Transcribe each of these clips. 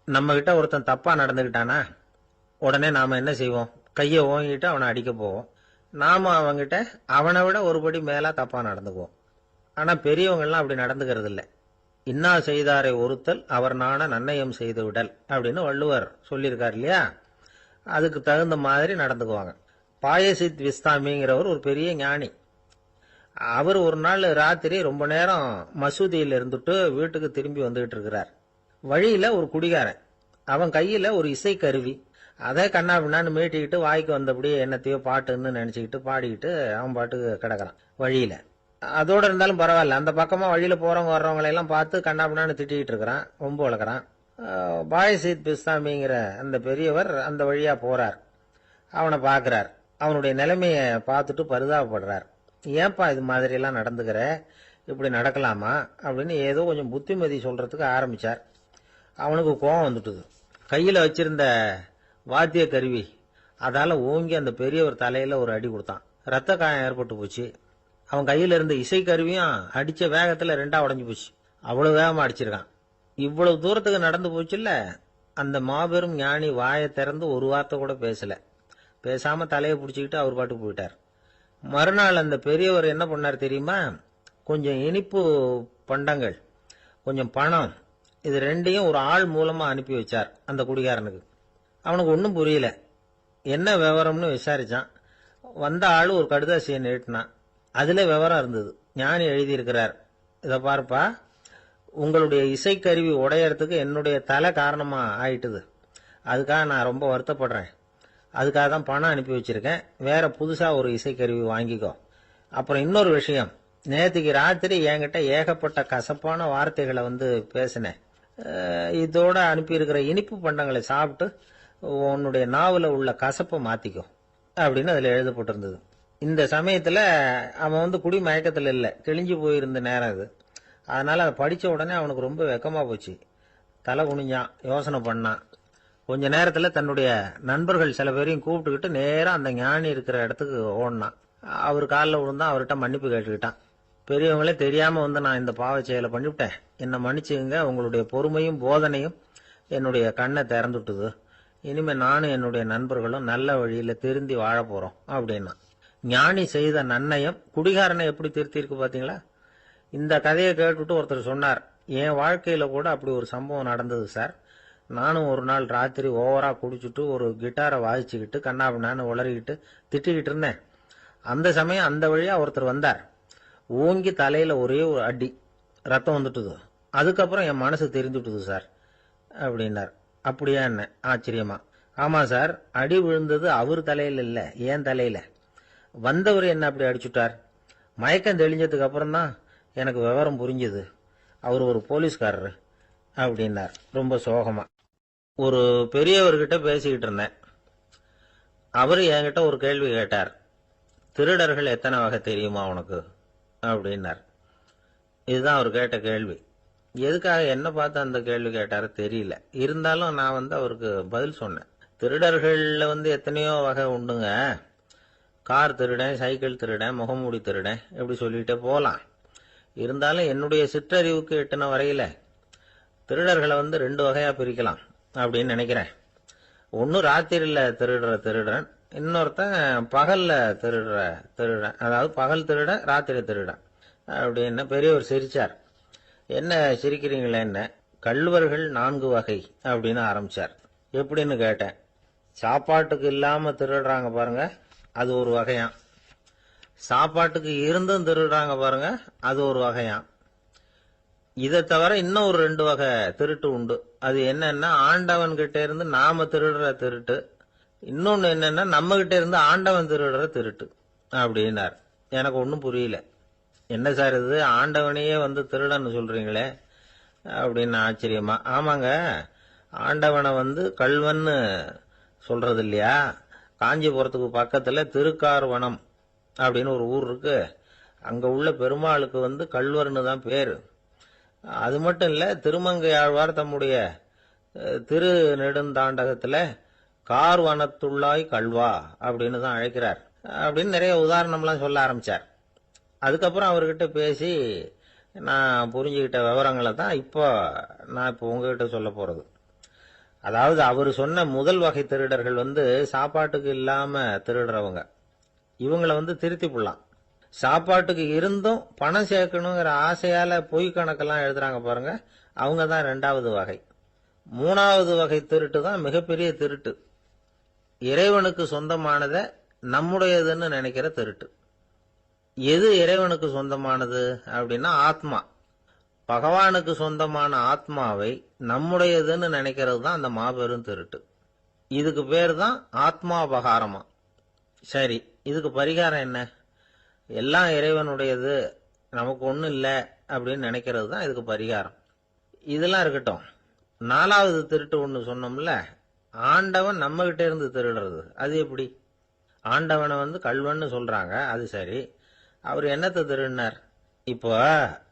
நம்ம கிட்ட ஒருத்தன் தப்பா நடந்துகிட்டானா உடனே நாம என்ன செய்வோம்? கையை ஓங்கிட்டு அவனை அடிக்க போவோம். நாம அவங்கிட்ட அவனை விட ஒருபடி மேலா தப்பா நடந்துக்குவோம். ஆனா பெரியவங்கெல்லாம் அப்படி நடந்துக்கிறது இல்லை. இன்னா செய்தாரை ஒருத்தல் அவர் நாண நன்னயம் செய்து விடல் அப்படின்னு வள்ளுவர் சொல்லியிருக்கார் இல்லையா? அதுக்கு தகுந்த மாதிரி நடந்துக்குவாங்க. பாயசித் விஸ்தாமிங்கிறவர் ஒரு பெரிய ஞானி. அவர் ஒரு நாள் ராத்திரி ரொம்ப நேரம் மசூதியில் இருந்துட்டு வீட்டுக்கு திரும்பி வந்துகிட்டு இருக்கிறார். வழியில ஒரு குடிகாரன், அவன் கையில ஒரு இசை கருவி, அதை கண்ணா பின்னான்னு மீட்டிக்கிட்டு வாய்க்கு வந்தபடியே என்னத்தையோ பாட்டுன்னு நினைச்சுக்கிட்டு பாடிக்கிட்டு அவன் பாட்டுக்கு கிடக்குறான் வழியில. அதோட இருந்தாலும் பரவாயில்ல, அந்த பக்கமா வழியில போறவங்க வர்றவங்களை எல்லாம் பார்த்து கண்ணா பின்னான்னு திட்டிக்கிட்டு இருக்கிறான், ரொம்ப வளர்க்குறான். பாயசீத் பிஸ்தாமிங்கிற அந்த பெரியவர் அந்த வழியா போறார். அவனை பார்க்கிறார். அவனுடைய நிலைமைய பார்த்துட்டு பரிதாபப்படுறார். ஏன்பா இது மாதிரி எல்லாம் நடந்துக்கிற, இப்படி நடக்கலாமா அப்படின்னு ஏதோ கொஞ்சம் புத்திமதி சொல்றதுக்கு ஆரம்பிச்சார். அவனுக்கு கோபம் வந்துட்டுது. கையில வச்சிருந்த வாத்திய கருவி அதால ஓங்கி அந்த பெரியவர் தலையில ஒரு அடி கொடுத்தான். ரத்த காயம் ஏற்பட்டு போச்சு. அவன் கையில இருந்த இசை கருவியும் அடிச்ச வேகத்துல ரெண்டா உடஞ்சு போச்சு. அவ்வளவு வேகமா அடிச்சிருக்கான். இவ்வளவு தூரத்துக்கு நடந்து போச்சுல்ல. அந்த மாபெரும் ஞானி வாயை திறந்து ஒரு வார்த்தை கூட பேசல. பேசாம தலையை பிடிச்சிக்கிட்டு அவர் பாட்டுக்கு போயிட்டார். மறுநாள் அந்த பெரியவர் என்ன பண்ணார் தெரியுமா? கொஞ்சம் இனிப்பு பண்டங்கள், கொஞ்சம் பணம், இது ரெண்டையும் ஒரு ஆள் மூலமா அனுப்பி வச்சார் அந்த குடிகாரனுக்கு. அவனுக்கு ஒன்றும் புரியல. என்ன விவரம்னு விசாரிச்சான். வந்த ஆளு ஒரு கடுதாசியை நீட்டினான். அதுல விவரம் இருந்தது. ஞானி எழுதியிருக்கிறார், இதை பார்ப்பா, உங்களுடைய இசைக்கருவி உடையறதுக்கு என்னுடைய தலை காரணமா ஆயிட்டுது. அதுக்காக நான் ரொம்ப வருத்தப்படுறேன். அதுக்காக தான் பணம் அனுப்பி வச்சிருக்கேன். வேற புதுசா ஒரு இசைக்கருவி வாங்கிக்கோ. அப்புறம் இன்னொரு விஷயம், நேற்றுக்கு ராத்திரி என்கிட்ட ஏகப்பட்ட கசப்பான வார்த்தைகளை பேசினேன். இதோட அனுப்பியிருக்கிற இனிப்பு பண்டங்களை சாப்பிட்டு உன்னுடைய நாவல உள்ள கசப்பை மாத்திக்கோ அப்படின்னு அதுல எழுதப்பட்டிருந்தது. இந்த சமயத்துல அவன் குடி மயக்கத்துல இல்ல, கிழிஞ்சு போயிருந்த நேரம் இது. அதனால அதை படிச்ச உடனே அவனுக்கு ரொம்ப வெக்கமா போச்சு. தலை குனிஞ்சான், யோசனை பண்ணான். கொஞ்ச நேரத்துல தன்னுடைய நண்பர்கள் சில பேரையும் கூப்பிட்டுக்கிட்டு நேரா அந்த ஞானி இருக்கிற இடத்துக்கு ஓடினான். அவர் காலில் விழுந்தான். அவர்கிட்ட மன்னிப்பு கேட்டுக்கிட்டான். பெரியவங்களே தெரியாம நான் இந்த பாவ செயலை பண்ணிவிட்டேன், என்னை மன்னிச்சுங்க. உங்களுடைய பொறுமையும் போதனையும் என்னுடைய கண்ணை திறந்துட்டுது. இனிமே நானும் என்னுடைய நண்பர்களும் நல்ல வழியில திருந்தி வாழ போறோம் அப்படின்னா. ஞானி செய்த நன்னயம் குடிகாரனை எப்படி திருத்திருக்கு பாத்தீங்களா? இந்த கதையை கேட்டுட்டு ஒருத்தர் சொன்னார், என் வாழ்க்கையில கூட அப்படி ஒரு சம்பவம் நடந்தது சார். நானும் ஒரு நாள் ராத்திரி ஓவரா குடிச்சுட்டு ஒரு கிட்டாரை வாசிச்சுக்கிட்டு கண்ணாபின்னான்னு உளறிக்கிட்டு திட்டிக்கிட்டு இருந்தேன். அந்த சமயம் அந்த வழியா ஒருத்தர் வந்தார். ஓங்கி தலையில ஒரே ஒரு அடி, ரத்தம் வந்துட்டுது. அதுக்கப்புறம் என் மனசு தெரிஞ்சுட்டுது சார் அப்படின்னார். அப்படியா என்ன ஆச்சரியமா? ஆமா சார், அடி விழுந்தது அவர் தலையில இல்ல, என் தலையில. வந்தவர் என்ன அப்படி அடிச்சுட்டார். மயக்கம் தெளிஞ்சதுக்கு அப்புறம் தான் எனக்கு விவரம் புரிஞ்சது. அவர் ஒரு போலீஸ்காரரு அப்படின்னார் ரொம்ப சோகமா. ஒரு பெரியவர்கிட்ட பேசிக்கிட்டு இருந்தேன். அவரு என்கிட்ட ஒரு கேள்வி கேட்டார். திருடர்கள் எத்தனை வகை தெரியுமா உனக்கு அப்படின்னார். இதுதான் அவர் கேட்ட கேள்வி. எதுக்காக என்ன பார்த்து அந்த கேள்வி கேட்டாரு தெரியல. இருந்தாலும் நான் அவருக்கு பதில் சொன்னேன். திருடர்கள்ல எத்தனையோ வகை உண்டுங்க. கார் திருடன், சைக்கிள் திருடன், முகமூடி திருடன், எப்படி சொல்லிட்டே போலாம். இருந்தாலும் என்னுடைய சிற்றறிவுக்கு எட்டின வரையில திருடர்களை ரெண்டு வகையா பிரிக்கலாம் அப்படின்னு நினைக்கிறேன். ஒன்னு ராத்திரியில திருடுற திருடன், இன்னொருத்தன் பகல்ல திருடுற திருடன். அதாவது பகல் திருடன், ராத்திரி திருடன் அப்படின்னு பெரியவர் சிரிச்சார். என்ன சிரிக்கிறீங்களே? என்ன, கள்வர்கள் 4 வகை அப்படின்னு ஆரம்பிச்சார். எப்படின்னு கேட்டேன். சாப்பாட்டுக்கு இல்லாம திருடுறாங்க பாருங்க, அது ஒரு வகையாம். சாப்பாட்டுக்கு இருந்தும் திருடுறாங்க பாருங்க, அது ஒரு வகையாம். இதை தவிர இன்னும் ஒரு 2 வகை திருட்டு உண்டு. அது என்னன்னா, ஆண்டவன் கிட்ட இருந்து நாம திருடுற திருட்டு. இன்னொன்னு என்னன்னா, நம்ம கிட்ட இருந்து ஆண்டவன் திருடுற திருட்டு அப்படின்னார். எனக்கு ஒன்னும் புரியல. என்ன சார் இது, ஆண்டவனையே திருடன்னு சொல்றீங்களே அப்படின்னு ஆச்சரியமா. ஆமாங்க, ஆண்டவனை கல்வன்னு சொல்றது இல்லையா? காஞ்சிபுரத்துக்கு பக்கத்துல திருக்கார்வனம் அப்படின்னு ஒரு ஊர் இருக்கு. அங்க உள்ள பெருமாளுக்கு கல்வர்னு தான் பேரு. அது மட்டும் இல்ல, திருமங்கை ஆழ்வார் தம்முடைய திரு நெடுந்தாண்டகத்துல கார்வனத்துள்ளாய் கல்வா அப்படின்னு தான் அழைக்கிறார் அப்படின்னு நிறைய உதாரணம்லாம் சொல்ல ஆரம்பிச்சார். அதுக்கப்புறம் அவர்கிட்ட பேசி நான் புரிஞ்சுக்கிட்ட விவரங்களை தான் நான் இப்போ உங்ககிட்ட சொல்ல போறது. அதாவது அவர் சொன்ன முதல் வகை திருடர்கள் சாப்பாட்டுக்கு இல்லாம திருடுறவங்க. இவங்கள திருத்தி போடலாம். சாப்பாட்டுக்கு இருந்தும் பணம் சேர்க்கணுங்கிற ஆசையால பொய் கணக்கெல்லாம் எழுதுறாங்க பாருங்க, அவங்க தான் 2வது வகை. 3வது வகை திருட்டு தான் மிகப்பெரிய திருட்டு. இறைவனுக்கு சொந்தமானதை நம்முடையதுன்னு நினைக்கிற திருட்டு. எது இறைவனுக்கு சொந்தமானது அப்படின்னா ஆத்மா. பகவானுக்கு சொந்தமான ஆத்மாவை நம்முடையதுன்னு நினைக்கிறது தான் அந்த மாபெரும் திருட்டு. இதுக்கு பேர் தான் ஆத்மாபகாரமா. சரி, இதுக்கு பரிகாரம் என்ன? எல்லாம் இறைவனுடையது, நமக்கு ஒன்றும் இல்லை அப்படின்னு நினைக்கிறது தான் இதுக்கு பரிகாரம். இதெல்லாம் இருக்கட்டும். 4வது திருட்டு ஒன்று சொன்னோம்ல, ஆண்டவன் நம்ம கிட்ட இருந்து திருடுறது. அது எப்படி? ஆண்டவனை கள்வன்னு சொல்றாங்க, அது சரி. அவர் என்னத்தை திருடினார்? இப்போ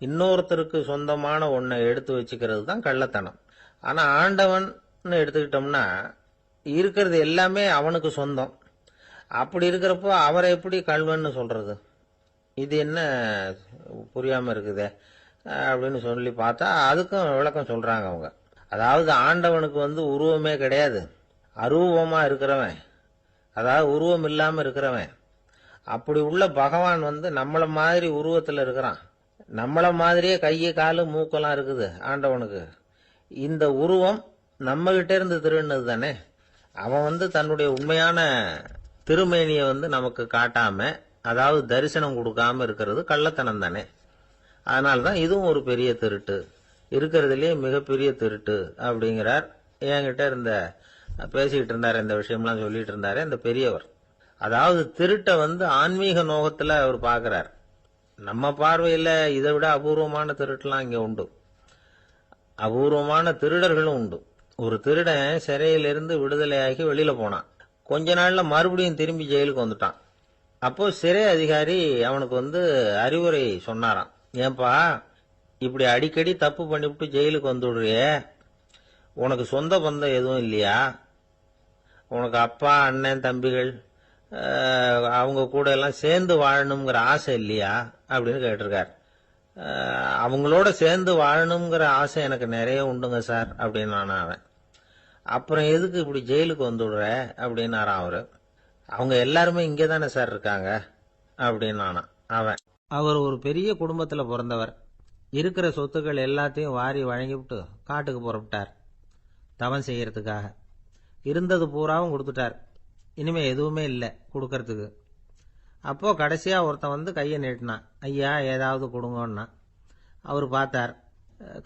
இன்னொருத்தருக்கு சொந்தமான ஒன்றை எடுத்து வச்சுக்கிறது தான் கள்ளத்தனம். ஆனா ஆண்டவன் எடுத்துக்கிட்டோம்னா இருக்கிறது எல்லாமே அவனுக்கு சொந்தம். அப்படி இருக்கிறப்போ அவரை எப்படி கள்வன்னு சொல்றது? இது என்ன புரியாம இருக்குதே அப்படின்னு சொல்லி பார்த்தா அதுக்கும் விளக்கம் சொல்றாங்க அவங்க. அதாவது ஆண்டவனுக்கு உருவமே கிடையாது, அரூபமா இருக்கிறவன், அதாவது உருவம் இல்லாம இருக்கிறவன். அப்படி உள்ள பகவான் நம்மள மாதிரி உருவத்துல இருக்கிறான். நம்மள மாதிரியே கையை காலு மூக்கெல்லாம் இருக்குது ஆண்டவனுக்கு. இந்த உருவம் நம்ம கிட்ட இருந்து திருடினது தானே. அவன் தன்னுடைய உண்மையான திருமேனியை நமக்கு காட்டாம, அதாவது தரிசனம் கொடுக்காம இருக்கிறது கள்ளத்தனம் தானே. அதனால்தான் இதுவும் ஒரு பெரிய திருட்டு, இருக்கிறதுலயே மிகப்பெரிய திருட்டு அப்படிங்கிறார். என்கிட்ட பேசிக்கிட்டு இருந்தாரு, இந்த விஷயம்லாம் சொல்லிட்டு இருந்தாரு இந்த பெரியவர். அதாவது திருட்ட ஆன்மீக நோகத்துல அவர் பார்க்கிறார். நம்ம பார்வையில இதை விட அபூர்வமான திருட்டுலாம் இங்க உண்டு. அபூர்வமான திருடர்களும் உண்டு. ஒரு திருடன் சிறையிலிருந்து விடுதலையாகி வெளியில போனான். கொஞ்ச நாள்ல மறுபடியும் திரும்பி ஜெயிலுக்கு வந்துட்டான். அப்போ சிறை அதிகாரி அவனுக்கு அறிவுரை சொன்னாராம். ஏன்பா இப்படி அடிக்கடி தப்பு பண்ணிவிட்டு ஜெயிலுக்கு வந்துடுறியே, உனக்கு சொந்த பந்தம் எதுவும் இல்லையா? உனக்கு அப்பா அண்ணன் தம்பிகள் அவங்க கூட எல்லாம் சேர்ந்து வாழணுங்கிற ஆசை இல்லையா அப்படின்னு கேட்டிருக்கார். அவங்களோட சேர்ந்து வாழணுங்கிற ஆசை எனக்கு நிறைய உண்டுங்க சார் அப்படின்னு அவன். அப்புறம் எதுக்கு இப்படி ஜெயிலுக்கு வந்துடுற அப்படின்னாரான் அவரு. அவங்க எல்லாருமே இங்கே தானே சார் இருக்காங்க அப்படின்னு அவன். அவர் ஒரு பெரிய குடும்பத்தில் பிறந்தவர். இருக்கிற சொத்துக்கள் எல்லாத்தையும் வாரி வழங்கிவிட்டு காட்டுக்கு புறப்பட்டார் தவம் செய்யறதுக்காக. இருந்தது பூராவும் கொடுத்துட்டார். இனிமே எதுவுமே இல்லை கொடுக்கறதுக்கு. அப்போ கடைசியா ஒருத்தன் கையை நீட்டினான். ஐயா ஏதாவது கொடுங்கன்னா. அவர் பார்த்தார்.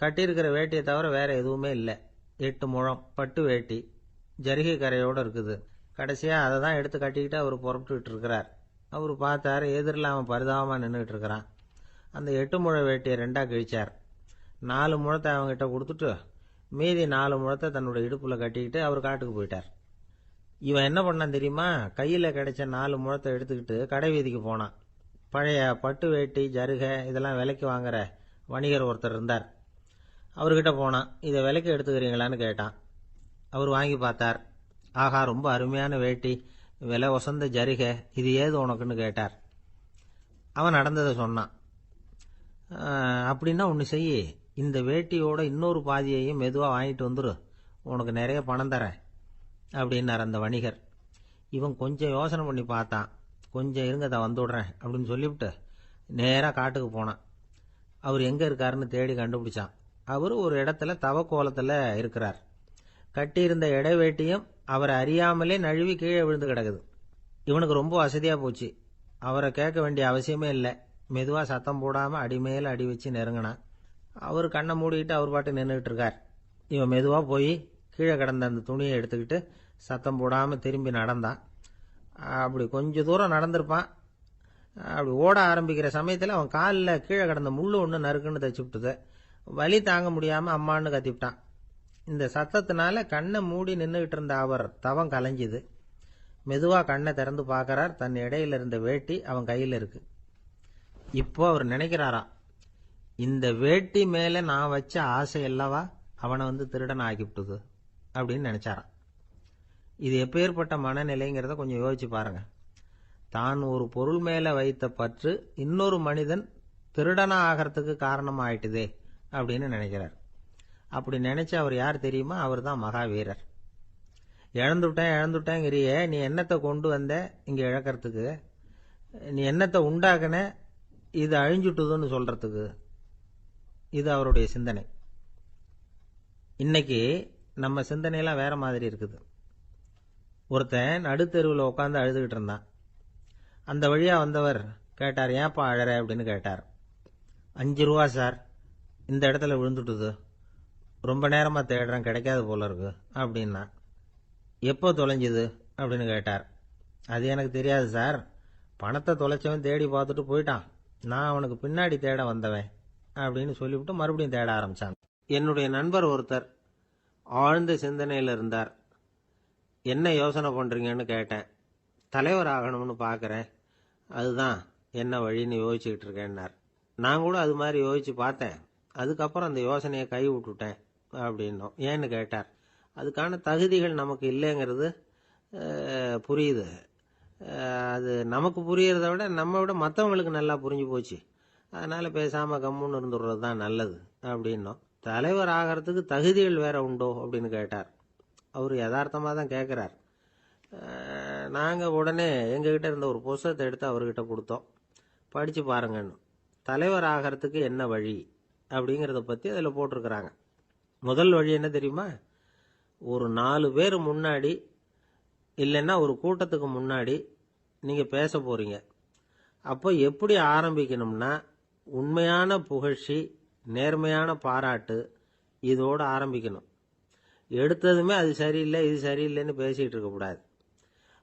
கட்டியிருக்கிற வேட்டியை தவிர வேற எதுவுமே இல்லை. 8 முழம் பட்டு வேட்டி, ஜரிகை கரையோடு இருக்குது. கடைசியா அதை தான் எடுத்து கட்டிக்கிட்டு அவர் புறப்பட்டுக்கிட்டு இருக்கிறார். அவர் பார்த்தார், எதிரில் அவன் பரிதாபமா நின்றுட்டு இருக்கிறான். அந்த 8 முழ வேட்டியை 2ஆ கிழிச்சார். 4 முழத்தை அவங்ககிட்ட கொடுத்துட்டு மீதி 4 முழத்தை தன்னுடைய இடுப்புல கட்டிக்கிட்டு அவர் காட்டுக்கு போயிட்டார். இவன் என்ன பண்ணான் தெரியுமா? கையில கிடைச்ச 4 முழத்தை எடுத்துக்கிட்டு கடை வீதிக்கு போனான். பழைய பட்டு வேட்டி ஜருகை இதெல்லாம் விலைக்கு வாங்குற வணிகர் ஒருத்தர் இருந்தார். அவர்கிட்ட போனான். இதை விலைக்கு எடுத்துக்கிறீங்களான்னு கேட்டான். அவர் வாங்கி பார்த்தார். ஆகா, ரொம்ப அருமையான வேட்டி, விலை வசந்த ஜருகை, இது ஏது உனக்குன்னு கேட்டார். அவன் நடந்ததை சொன்னான். அப்படின்னா ஒன்று செய்ய, இந்த வேட்டியோட இன்னொரு பாதியையும் மெதுவாக வாங்கிட்டு வந்துரு, உனக்கு நிறைய பணம் தரேன் அப்படின்னார் அந்த வணிகர். இவன் கொஞ்சம் யோசனை பண்ணி பார்த்தான். கொஞ்சம் இருங்க, தான் வந்துவிடுறேன் அப்படின்னு சொல்லிவிட்டு நேராக காட்டுக்கு போனான். அவர் எங்கே இருக்காருன்னு தேடி கண்டுபிடிச்சான். அவர் ஒரு இடத்துல தவக்கோலத்தில் இருக்கிறார். கட்டியிருந்த இடைவேட்டியும் அவரை அறியாமலே நழுவி கீழே விழுந்து கிடக்குது. இவனுக்கு ரொம்ப வசதியாக போச்சு. அவரை கேட்க வேண்டிய அவசியமே இல்லை. மெதுவாக சத்தம் போடாமல் அடிமேல அடி வச்சு நெருங்கினான். அவர் கண்ணை மூடிக்கிட்டு அவர் பாட்டு நின்றுக்கிட்டு இருக்கார். இவன் மெதுவாக போய் கீழே கிடந்த அந்த துணியை எடுத்துக்கிட்டு சத்தம் போடாமல் திரும்பி நடந்தான். அப்படி கொஞ்சம் தூரம் நடந்திருப்பான். அப்படி ஓட ஆரம்பிக்கிற சமயத்தில் அவன் காலில் கீழே கிடந்த முள்ளு ஒன்று நறுக்குன்னு தச்சு விட்டுது. வலி தாங்க முடியாமல் அம்மான்னு கத்திவிட்டான். இந்த சத்தத்தினால கண்ணை மூடி நின்றுகிட்டு இருந்த அவர் தவம் கலைஞ்சுது. மெதுவாக கண்ணை திறந்து பார்க்கறார். தன் இடையில இருந்த வேட்டி அவன் கையில் இருக்கு. இப்போ அவர் நினைக்கிறாராம், இந்த வேட்டி மேலே நான் வச்ச ஆசை அல்லவா அவனை திருடன் ஆக்கிவிட்டுது அப்படின்னு நினைச்சாராம். இது எப்பேற்பட்ட மனநிலைங்கிறத கொஞ்சம் யோசிச்சு பாருங்க. தான் ஒரு பொருள் மேல வைத்த பற்று இன்னொரு மனிதன் திருடனா ஆகிறதுக்கு காரணம் ஆயிட்டுதே அப்படின்னு நினைக்கிறார். அப்படி நினைச்ச அவர் யார் தெரியுமா? அவர் தான் மகாவீரர். இழந்துட்டேங்கிறியே, நீ என்னத்தை கொண்டு வந்த இங்க இழக்கிறதுக்கு? நீ என்னத்தை உண்டாக்குன இது அழிஞ்சுட்டுதுன்னு சொல்றதுக்கு? இது அவருடைய சிந்தனை. இன்னைக்கு நம்ம சிந்தனையெல்லாம் வேற மாதிரி இருக்குது. ஒருத்தன் நடுத்தெருவில் உட்காந்து அழுதுகிட்டு இருந்தான். அந்த வழியா வந்தவர் கேட்டார், ஏன்பா அழற அப்படின்னு கேட்டார். 5 ரூபா சார், இந்த இடத்துல விழுந்துட்டுது, ரொம்ப நேரமா தேடுறேன், கிடைக்காது போல இருக்கு அப்படின்னா. எப்போ தொலைஞ்சுது அப்படின்னு கேட்டார். அது எனக்கு தெரியாது சார், பணத்தை தொலைச்சவன் தேடி பார்த்துட்டு போயிட்டான், நான் அவனுக்கு பின்னாடி தேட வந்தவன் அப்படின்னு சொல்லிவிட்டு மறுபடியும் தேட ஆரம்பிச்சான். என்னுடைய நண்பர் ஒருத்தர் ஆழ்ந்த சிந்தனையில் இருந்தார். என்ன யோசனை பண்றீங்கன்னு கேட்டேன். தலைவர் ஆகணும்னு பார்க்குறேன், அதுதான் என்ன வழின்னு யோசிச்சுக்கிட்டு இருக்கேன்னார். நான் கூட அது மாதிரி யோசிச்சு பார்த்தேன், அதுக்கப்புறம் அந்த யோசனையை கை விட்டுட்டேன் அப்படின்னோம். ஏன்னு கேட்டார். அதுக்கான தகுதிகள் நமக்கு இல்லைங்கிறது புரியுது. அது நமக்கு புரியறத விட நம்ம விட மற்றவங்களுக்கு நல்லா புரிஞ்சு போச்சு, அதனால பேசாமல் கம்முன்னு இருந்துடுறது தான் நல்லது அப்படின்னோம். தலைவர் ஆகிறதுக்கு தகுதிகள் வேற உண்டோ அப்படின்னு கேட்டார். அவர் யதார்த்தமாக தான் கேட்குறார். நாங்கள் உடனே எங்ககிட்ட இருந்த ஒரு புஸ்தகத்தை எடுத்து அவர்கிட்ட கொடுத்தோம். படித்து பாருங்கன்னு. தலைவர் ஆகிறதுக்கு என்ன வழி அப்படிங்கிறத பற்றி அதில் போட்டிருக்கிறாங்க. முதல் வழி என்ன தெரியுமா? ஒரு 4 பேர் முன்னாடி இல்லைன்னா ஒரு கூட்டத்துக்கு முன்னாடி நீங்கள் பேச போகிறீங்க. அப்போ எப்படி ஆரம்பிக்கணும்னா, உண்மையான புகழ்ச்சி, நேர்மையான பாராட்டு, இதோடு ஆரம்பிக்கணும். எடுத்ததுமே அது சரியில்லை இது சரியில்லைன்னு பேசிகிட்டு இருக்கக்கூடாது.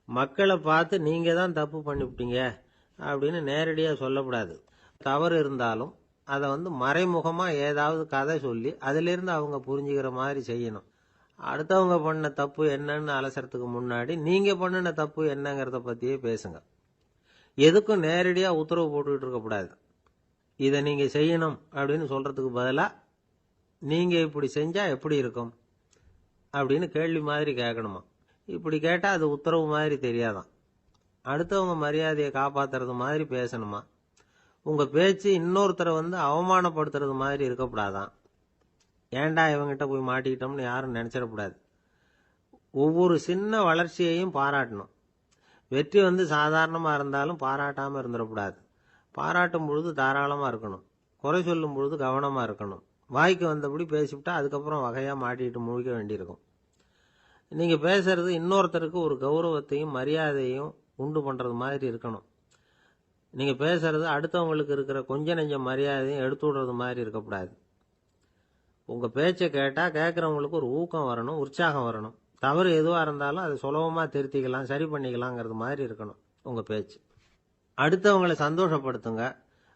மக்களை பார்த்து நீங்கள் தான் தப்பு பண்ணிவிட்டீங்க அப்படின்னு நேரடியாக சொல்லக்கூடாது. தவறு இருந்தாலும் அதை மறைமுகமாக ஏதாவது கதை சொல்லி அதிலிருந்து அவங்க புரிஞ்சுக்கிற மாதிரி செய்யணும். அடுத்தவங்க பண்ண தப்பு என்னன்னு அலசறதுக்கு முன்னாடி நீங்கள் பண்ணின தப்பு என்னங்கிறத பற்றியே பேசுங்க. எதுக்கும் நேரடியாக உத்தரவு போட்டுக்கிட்டு இருக்கக்கூடாது. இதை நீங்கள் செய்யணும் அப்படின்னு சொல்கிறதுக்கு பதிலாக நீங்கள் இப்படி செஞ்சால் எப்படி இருக்கும் அப்படின்னு கேள்வி மாதிரி கேட்கணுமா. இப்படி கேட்டால் அது உத்தரவு மாதிரி தெரியாதான். அடுத்தவங்க மரியாதையை காப்பாற்றுறது மாதிரி பேசணுமா. உங்கள் பேச்சு இன்னொருத்தரை அவமானப்படுத்துறது மாதிரி இருக்கக்கூடாதான். ஏண்டா இவங்கிட்ட போய் மாட்டிக்கிட்டோம்னு யாரும் நினச்சிடக்கூடாது. ஒவ்வொரு சின்ன வளர்ச்சியையும் பாராட்டணும். வெற்றி சாதாரணமாக இருந்தாலும் பாராட்டாமல் இருந்துடக்கூடாது. பாராட்டும் பொழுது தாராளமாக இருக்கணும். குறை சொல்லும் பொழுது கவனமாக இருக்கணும். வாய்க்கு வந்தபடி பேசிவிட்டா அதுக்கப்புறம் வகையாக மாட்டிக்கிட்டு முழிக்க வேண்டியிருக்கும். நீங்கள் பேசுறது இன்னொருத்தருக்கு ஒரு கௌரவத்தையும் மரியாதையும் உண்டு பண்ணுறது மாதிரி இருக்கணும். நீங்கள் பேசுறது அடுத்தவங்களுக்கு இருக்கிற கொஞ்ச நெஞ்ச மரியாதையும் எடுத்து விடுறது மாதிரி இருக்கக்கூடாது. உங்கள் பேச்சை கேட்டால் கேட்குறவங்களுக்கு ஒரு ஊக்கம் வரணும், உற்சாகம் வரணும். தவறு எதுவாக இருந்தாலும் அதை சுலபமாக திருத்திக்கலாம், சரி பண்ணிக்கலாங்கிறது மாதிரி இருக்கணும் உங்கள் பேச்சு. அடுத்தவங்களை சந்தோஷப்படுத்துங்க.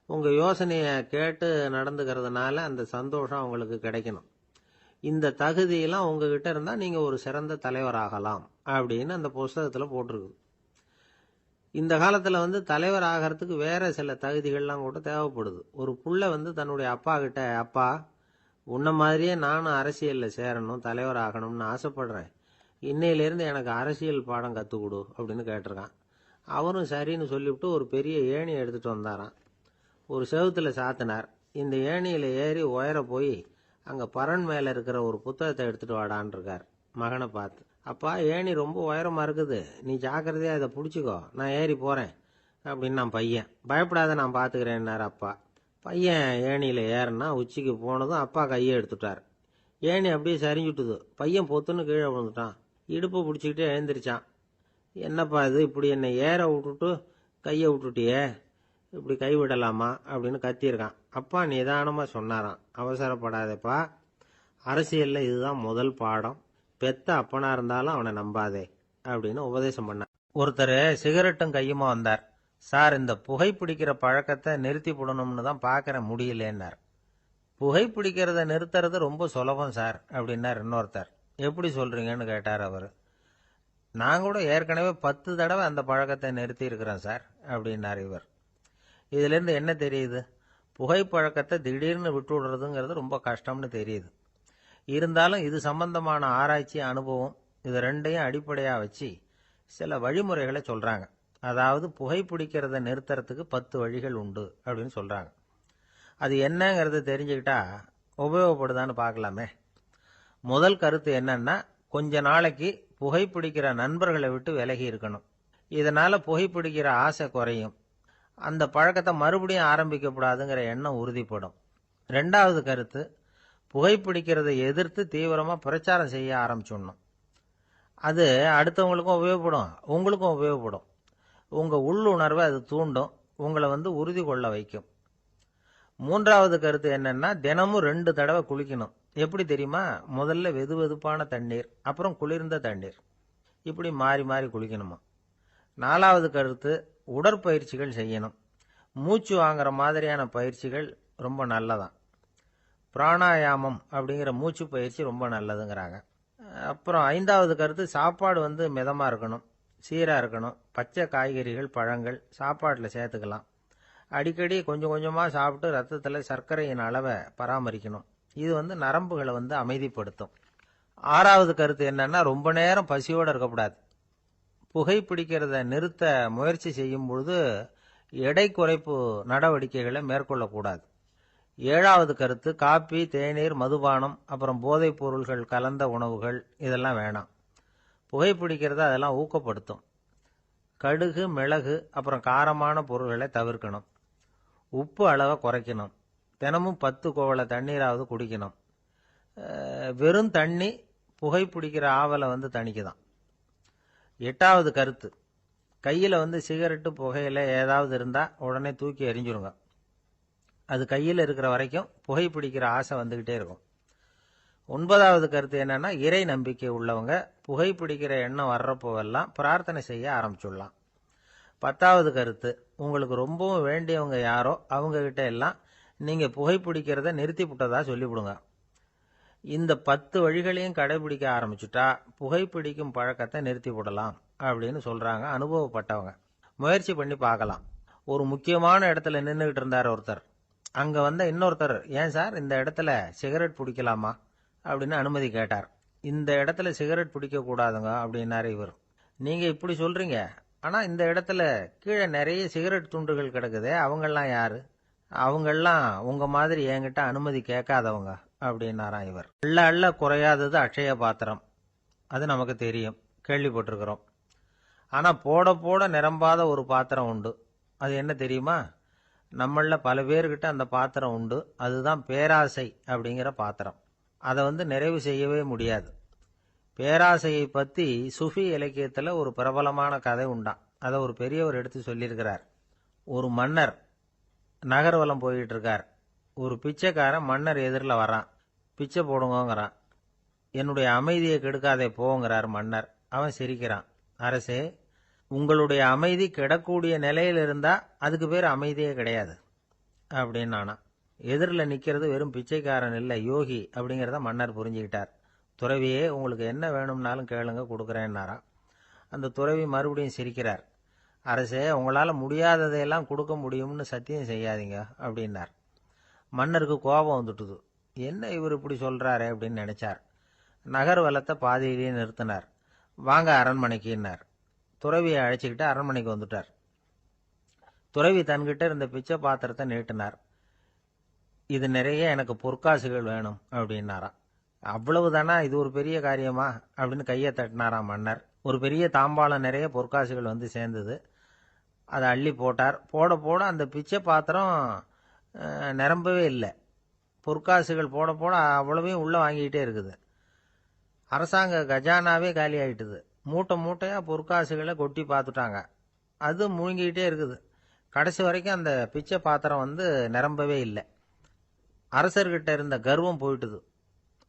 உங்கள் யோசனையை கேட்டு நடந்துக்கிறதுனால அந்த சந்தோஷம் அவங்களுக்கு கிடைக்கணும். இந்த தகுதியெல்லாம் உங்ககிட்ட இருந்தால் நீங்கள் ஒரு சிறந்த தலைவராகலாம் அப்படின்னு அந்த புஸ்தகத்தில் போட்டிருக்கு. இந்த காலத்தில் தலைவர் ஆகிறதுக்கு வேற சில தகுதிகள்லாம் கூட தேவைப்படுது. ஒரு புள்ள தன்னுடைய அப்பா கிட்ட, அப்பா உன்ன மாதிரியே நானும் அரசியலில் சேரணும், தலைவர் ஆகணும்னு ஆசைப்படுறேன், இன்னையிலேருந்து எனக்கு அரசியல் பாடம் கற்றுக் கொடு அப்படின்னு கேட்டிருக்கான். அவரும் சரின்னு சொல்லிவிட்டு ஒரு பெரிய ஏணியை எடுத்துகிட்டு வந்தாராம். ஒரு செவுத்தில் சாத்தினார். இந்த ஏணியில் ஏறி உயர போய் அங்கே பரன் மேலே இருக்கிற ஒரு புத்தகத்தை எடுத்துகிட்டு வாடான் இருக்கார். மகனை பார்த்து, அப்பா ஏணி ரொம்ப உயரமாக இருக்குது, நீ ஜாக்கிரதையாக இதை பிடிச்சிக்கோ, நான் ஏறி போகிறேன் அப்படின்னு நான் பையன். பயப்படாத, நான் பார்த்துக்கிறேன்னார் அப்பா. பையன் ஏணியில் ஏறினா உச்சிக்கு போனதும் அப்பா கையை எடுத்துட்டார். ஏணி அப்படியே சரிஞ்சுட்டுது. பையன் பொத்துன்னு கீழே விழுந்துட்டான். இடுப்பை பிடிச்சிக்கிட்டே எழுந்திரிச்சான். என்னப்பா இது, இப்படி என்னை ஏற விட்டுட்டு கையை விட்டுட்டியே, இப்படி கை விடலாமா அப்படின்னு கத்தியிருக்கான். அப்பா நிதானமாக சொன்னாராம், அவசரப்படாதேப்பா, அரசியலில் இதுதான் முதல் பாடம், பெத்த அப்பனா இருந்தாலும் அவனை நம்பாதே அப்படின்னு உபதேசம் பண்ணார். ஒருத்தர் சிகரெட்டும் கையுமா வந்தார். சார், இந்த புகைப்பிடிக்கிற பழக்கத்தை நிறுத்தி போடணும்னு தான் பார்க்குற, முடியலேன்னார். புகைப்பிடிக்கிறத நிறுத்துறது ரொம்ப சுலபம் சார் அப்படின்னார் இன்னொருத்தர். எப்படி சொல்றீங்கன்னு கேட்டார் அவர். நான் கூட ஏற்கனவே 10 தடவை அந்த பழக்கத்தை நிறுத்தி இருக்கிறேன் சார் அப்படின்னார் இவர். இதுலேருந்து என்ன தெரியுது? புகைப்பழக்கத்தை திடீர்னு விட்டு விடுறதுங்கிறது ரொம்ப கஷ்டம்னு தெரியுது. இருந்தாலும் இது சம்பந்தமான ஆராய்ச்சி, அனுபவம், இது ரெண்டையும் அடிப்படையாக வச்சு சில வழிமுறைகளை சொல்கிறாங்க. அதாவது புகைப்பிடிக்கிறத நிறுத்துறதுக்கு 10 வழிகள் உண்டு அப்படின்னு சொல்கிறாங்க. அது என்னங்கிறத தெரிஞ்சுக்கிட்டா உபயோகப்படுதான்னு பார்க்கலாமே. முதல் கருத்து என்னன்னா, கொஞ்ச நாளைக்கு புகைப்பிடிக்கிற நண்பர்களை விட்டு விலகி இருக்கணும். இதனால புகைப்பிடிக்கிற ஆசை குறையும். அந்த பழக்கத்தை மறுபடியும் ஆரம்பிக்கப்படாதுங்கிற எண்ணம் உறுதிப்படும். ரெண்டாவது கருத்து, புகைப்பிடிக்கிறதை எதிர்த்து தீவிரமா பிரச்சாரம் செய்ய ஆரம்பிச்சிடணும். அது அடுத்தவங்களுக்கும் உபயோகப்படும், உங்களுக்கும் உபயோகப்படும். உங்க உள்ளுணர்வை அது தூண்டும், உங்களை உறுதி கொள்ள வைக்கும். மூன்றாவது கருத்து என்னன்னா, தினமும் 2 தடவை குளிக்கணும். எப்படி தெரியுமா? முதல்ல வெதுவெதுப்பான தண்ணீர், அப்புறம் குளிர்ந்த தண்ணீர், இப்படி மாறி மாறி குளிக்கணுமா. நாலாவது கருத்து, உடற்பயிற்சிகள் செய்யணும். மூச்சு வாங்குற மாதிரியான பயிற்சிகள் ரொம்ப நல்லதான். பிராணாயாமம் அப்படிங்கிற மூச்சு பயிற்சி ரொம்ப நல்லதுங்கிறாங்க. அப்புறம் ஐந்தாவது கருத்து, சாப்பாடு மிதமா இருக்கணும், சீரா இருக்கணும். பச்சை காய்கறிகள், பழங்கள் சாப்பாட்டில் சேர்த்துக்கலாம். அடிக்கடி கொஞ்சம் கொஞ்சமா சாப்பிட்டு ரத்தத்தில் சர்க்கரையின் அளவை பராமரிக்கணும். இது நரம்புகளை அமைதிப்படுத்தும். ஆறாவது கருத்து என்னன்னா, ரொம்ப நேரம் பசியோடு இருக்கக்கூடாது. புகைப்பிடிக்கிறத நிறுத்த முயற்சி செய்யும் பொழுது எடை குறைப்பு நடவடிக்கைகளை மேற்கொள்ளக்கூடாது. ஏழாவது கருத்து, காப்பி, தேநீர், மதுபானம், அப்புறம் போதைப் பொருள்கள் கலந்த உணவுகள் இதெல்லாம் வேணாம். புகைப்பிடிக்கிறத அதெல்லாம் ஊக்கப்படுத்தும். கடுகு, மிளகு, அப்புறம் காரமான பொருள்களை தவிர்க்கணும். உப்பு அளவை குறைக்கணும். தினமும் 10 குவளை தண்ணீராவது குடிக்கணும். வெறும் தண்ணி புகைப்பிடிக்கிற ஆவலை தணிக்குதான். எட்டாவது கருத்து, கையில் சிகரெட்டு, புகையில ஏதாவது இருந்தால் உடனே தூக்கி எறிஞ்சிருங்க. அது கையில் இருக்கிற வரைக்கும் புகைப்பிடிக்கிற ஆசை வந்துக்கிட்டே இருக்கும். ஒன்பதாவது கருத்து என்னன்னா, இறை நம்பிக்கை உள்ளவங்க புகைப்பிடிக்கிற எண்ணம் வர்றப்போவெல்லாம் பிரார்த்தனை செய்ய ஆரம்பிச்சுடலாம். 10வது கருத்து, உங்களுக்கு ரொம்பவும் வேண்டியவங்க யாரோ அவங்க கிட்ட எல்லாம் நீங்க புகைப்பிடிக்கிறத நிறுத்தி விட்டதா சொல்லிவிடுங்க. இந்த 10 வழிகளையும் கடைபிடிக்க ஆரம்பிச்சுட்டா புகைப்பிடிக்கும் பழக்கத்தை நிறுத்தி விடலாம் அப்படின்னு சொல்றாங்க அனுபவப்பட்டவங்க. முயற்சி பண்ணி பார்க்கலாம். ஒரு முக்கியமான இடத்துல நின்றுகிட்டு இருந்தார் ஒருத்தர். அங்க இன்னொருத்தர், ஏன் சார் இந்த இடத்துல சிகரெட் பிடிக்கலாமா அப்படின்னு அனுமதி கேட்டார். இந்த இடத்துல சிகரெட் பிடிக்க கூடாதுங்க அப்படின்னாரு இவர். நீங்க இப்படி சொல்றீங்க, ஆனா இந்த இடத்துல கீழே நிறைய சிகரெட் துண்டுகள் கிடக்குதே, அவங்கெல்லாம் யாரு? அவங்கெல்லாம் உங்க மாதிரி என்கிட்ட அனுமதி கேட்காதவங்க அப்படின்னாராம் இவர். அள்ள அள்ள குறையாதது அட்சய பாத்திரம், அது நமக்கு தெரியும், கேள்விப்பட்டிருக்கிறோம். ஆனா போட போட நிரம்பாத ஒரு பாத்திரம் உண்டு. அது என்ன தெரியுமா? நம்மள பல பேர்கிட்ட அந்த பாத்திரம் உண்டு. அதுதான் பேராசை அப்படிங்கிற பாத்திரம். அதை நிறைவு செய்யவே முடியாது. பேராசையை பத்தி சுஃபி இலக்கியத்துல ஒரு பிரபலமான கதை உண்டாம். அதை ஒரு பெரியவர் எடுத்து சொல்லியிருக்கிறார். ஒரு மன்னர் நகர்வலம் போயிட்டு இருக்கார். ஒரு பிச்சைக்காரன் மன்னர் எதிரில் வரான். பிச்சை போடுங்கிறான். என்னுடைய அமைதியை கெடுக்காதே போங்கிறார் மன்னர். அவன் சிரிக்கிறான். அரசே, உங்களுடைய அமைதி கெடக்கூடிய நிலையில் இருந்தா அதுக்கு பேர் அமைதியே கிடையாது அப்படின்னு நானா. எதிரில் நிற்கிறது வெறும் பிச்சைக்காரன் இல்லை, யோகி அப்படிங்கிறத மன்னர் புரிஞ்சுக்கிட்டார். துறவியே, உங்களுக்கு என்ன வேணும்னாலும் கேளுங்க, கொடுக்குறேன்னாராம். அந்த துறவி மறுபடியும் சிரிக்கிறார். அரசே, உங்களால் முடியாததையெல்லாம் கொடுக்க முடியும்னு சத்தியம் செய்யாதீங்க அப்படின்னார். மன்னருக்கு கோபம் வந்துட்டுது. என்ன இவர் இப்படி சொல்றாரு அப்படின்னு நினைச்சார். நகர்வலத்தை பாதியிலேயே நிறுத்தினார். வாங்க அரண்மனைக்குன்னார். துறவியை அழைச்சிக்கிட்டு அரண்மனைக்கு வந்துட்டார். துறவி தன்கிட்ட இருந்த பிச்சை பாத்திரத்தை நீட்டினார். இது நிறைய எனக்கு பொற்காசுகள் வேணும் அப்படின்னாராம். அவ்வளவுதானா, இது ஒரு பெரிய காரியமா அப்படின்னு கையை தட்டினாராம் மன்னர். ஒரு பெரிய தாம்பாளம் நிறைய பொற்காசுகள் சேர்ந்தது. அதை அள்ளி போட்டார். போட போட அந்த பிச்சை பாத்திரம் நிரம்பவே இல்லை. பொற்காசுகள் போட போட அவ்வளவையும் உள்ள வாங்கிக்கிட்டே இருக்குது. அரசாங்க கஜானாவே காலி ஆயிட்டுது. மூட்டை மூட்டையா பொற்காசுகளை கொட்டி பார்த்துட்டாங்க. அது முழுங்கிக்கிட்டே இருக்குது. கடைசி வரைக்கும் அந்த பிச்சை பாத்திரம் நிரம்பவே இல்லை. அரசர்கிட்ட இருந்த கர்வம் போயிட்டுது.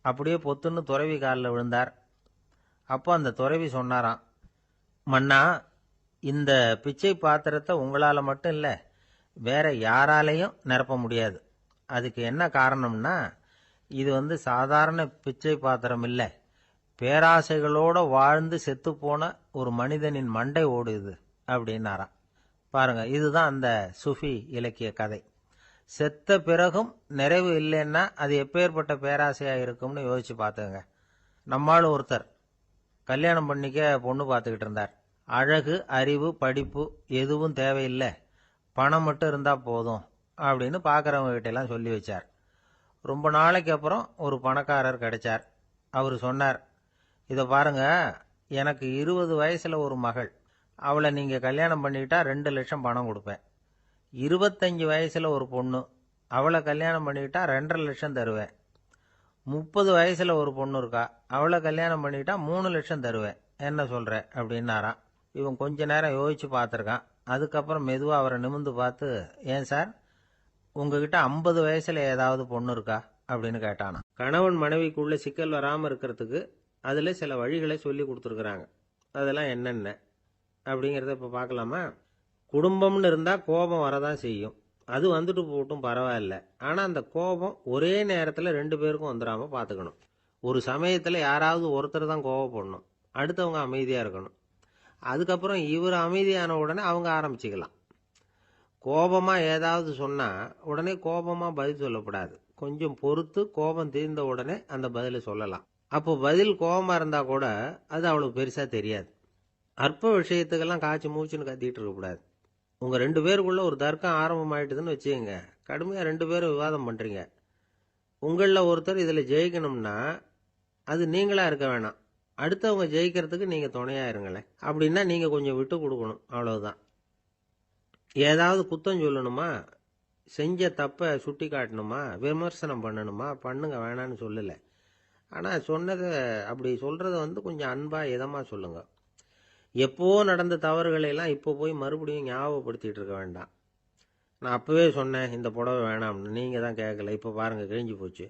அப்படியே பொத்துன்னு துறவி காலில் விழுந்தார். அப்போ அந்த துறவி சொன்னாராம், மன்னா, இந்த பிச்சை பாத்திரத்தை உங்களால் மட்டும் இல்லை, வேற யாராலையும் நிரப்ப முடியாது. அதுக்கு என்ன காரணம்னா, இது சாதாரண பிச்சை பாத்திரம் இல்லை, பேராசைகளோட வாழ்ந்து செத்து போன ஒரு மனிதனின் மண்டை ஓடு இது அப்படின்னாராம். பாருங்க, இதுதான் அந்த சுஃபி இலக்கிய கதை. செத்த பிறகும் நிறைவு இல்லைன்னா அது எப்பேற்பட்ட பேராசையா இருக்கும்னு யோசிச்சு பார்த்துங்க. நம்மால் ஒருத்தர் கல்யாணம் பண்ணிக்க பொண்ணு பார்த்துக்கிட்டு இருந்தார். அழகு, அறிவு, படிப்பு எதுவும் தேவையில்லை, பணம் மட்டும் இருந்தா போதும் அப்படின்னு பார்க்குறவங்க கிட்ட எல்லாம் சொல்லி வச்சார். ரொம்ப நாளைக்கு அப்புறம் ஒரு பணக்காரர் கிடைச்சார். அவர் சொன்னார், இதை பாருங்க, எனக்கு 20 வயசுல ஒரு மகள். அவளை நீங்க கல்யாணம் பண்ணிக்கிட்டா 2 லட்சம் பணம் கொடுப்பேன். 25 வயசுல ஒரு பொண்ணு, அவளை கல்யாணம் பண்ணிக்கிட்டா 2.5 லட்சம் தருவேன். 30 வயசுல ஒரு பொண்ணு இருக்கா, அவளை கல்யாணம் பண்ணிக்கிட்டா 3 லட்சம் தருவேன். என்ன சொல்ற அப்படின்னாராம். இவன் கொஞ்ச நேரம் யோசிச்சு பார்த்துருக்கான். அதுக்கப்புறம் மெதுவா அவரை நிமிர்ந்து பார்த்து, ஏன் சார், உங்ககிட்ட 50 வயசுல ஏதாவது பொண்ணு இருக்கா அப்படின்னு கேட்டானா. கணவன் மனைவிக்குள்ள சிக்கல் வராம இருக்கிறதுக்கு அதுல சில வழிகளை சொல்லி கொடுத்துருக்குறாங்க. அதெல்லாம் என்னென்ன அப்படிங்கிறத இப்ப பார்க்கலாமா? குடும்பம்னு இருந்தா கோபம் வரதான் செய்யும். அது வந்துட்டு போட்டும் பரவாயில்ல. ஆனா அந்த கோபம் ஒரே நேரத்துல 2 பேருக்கும் வந்துடாம பாத்துக்கணும். ஒரு சமயத்துல யாராவது ஒருத்தர் தான் கோபப்படணும், அடுத்தவங்க அமைதியா இருக்கணும். அதுக்கப்புறம் இவர் அமைதியான உடனே அவங்க ஆரம்பிச்சுக்கலாம். கோபமா ஏதாவது சொன்னா உடனே கோபமா பதில் சொல்லக்கூடாது. கொஞ்சம் பொறுத்து கோபம் தீர்ந்த உடனே அந்த பதிலை சொல்லலாம். அப்போ பதில் கோபமா இருந்தா கூட அது அவ்வளவு பெருசா தெரியாது. அற்ப விஷயத்துக்கெல்லாம் காய்ச்சி மூச்சுன்னு கத்திட்டு இருக்கக்கூடாது. உங்க 2 பேருக்குள்ள ஒரு தர்க்கம் ஆரம்பமாயிட்டுதுன்னு வச்சுக்கோங்க. கடுமையா 2 பேரும் விவாதம் பண்றீங்க. உங்களில் ஒருத்தர் இதுல ஜெயிக்கணும்னா அது நீங்களா இருக்க வேணாம், அடுத்தவங்க ஜெயிக்கிறதுக்கு நீங்க துணையா இருங்களேன். அப்படின்னா நீங்க கொஞ்சம் விட்டு கொடுக்கணும், அவ்வளவுதான். ஏதாவது குத்தம் சொல்லணுமா, செஞ்ச தப்பை சுட்டி காட்டணுமா, விமர்சனம் பண்ணணுமா, பண்ணுங்க, வேணான்னு சொல்லல. ஆனா சொன்னதை அப்படி சொல்றத கொஞ்சம் அன்பா இதமா சொல்லுங்க. எப்போ நடந்த தவறுகளை எல்லாம் இப்போ போய் மறுபடியும் ஞாபகப்படுத்திட்டு இருக்க வேண்டாம். நான் அப்பவே சொன்னேன் இந்த புடவை வேணாம்னு, நீங்க தான் கேட்கல, இப்போ பாருங்க கிழிஞ்சு போச்சு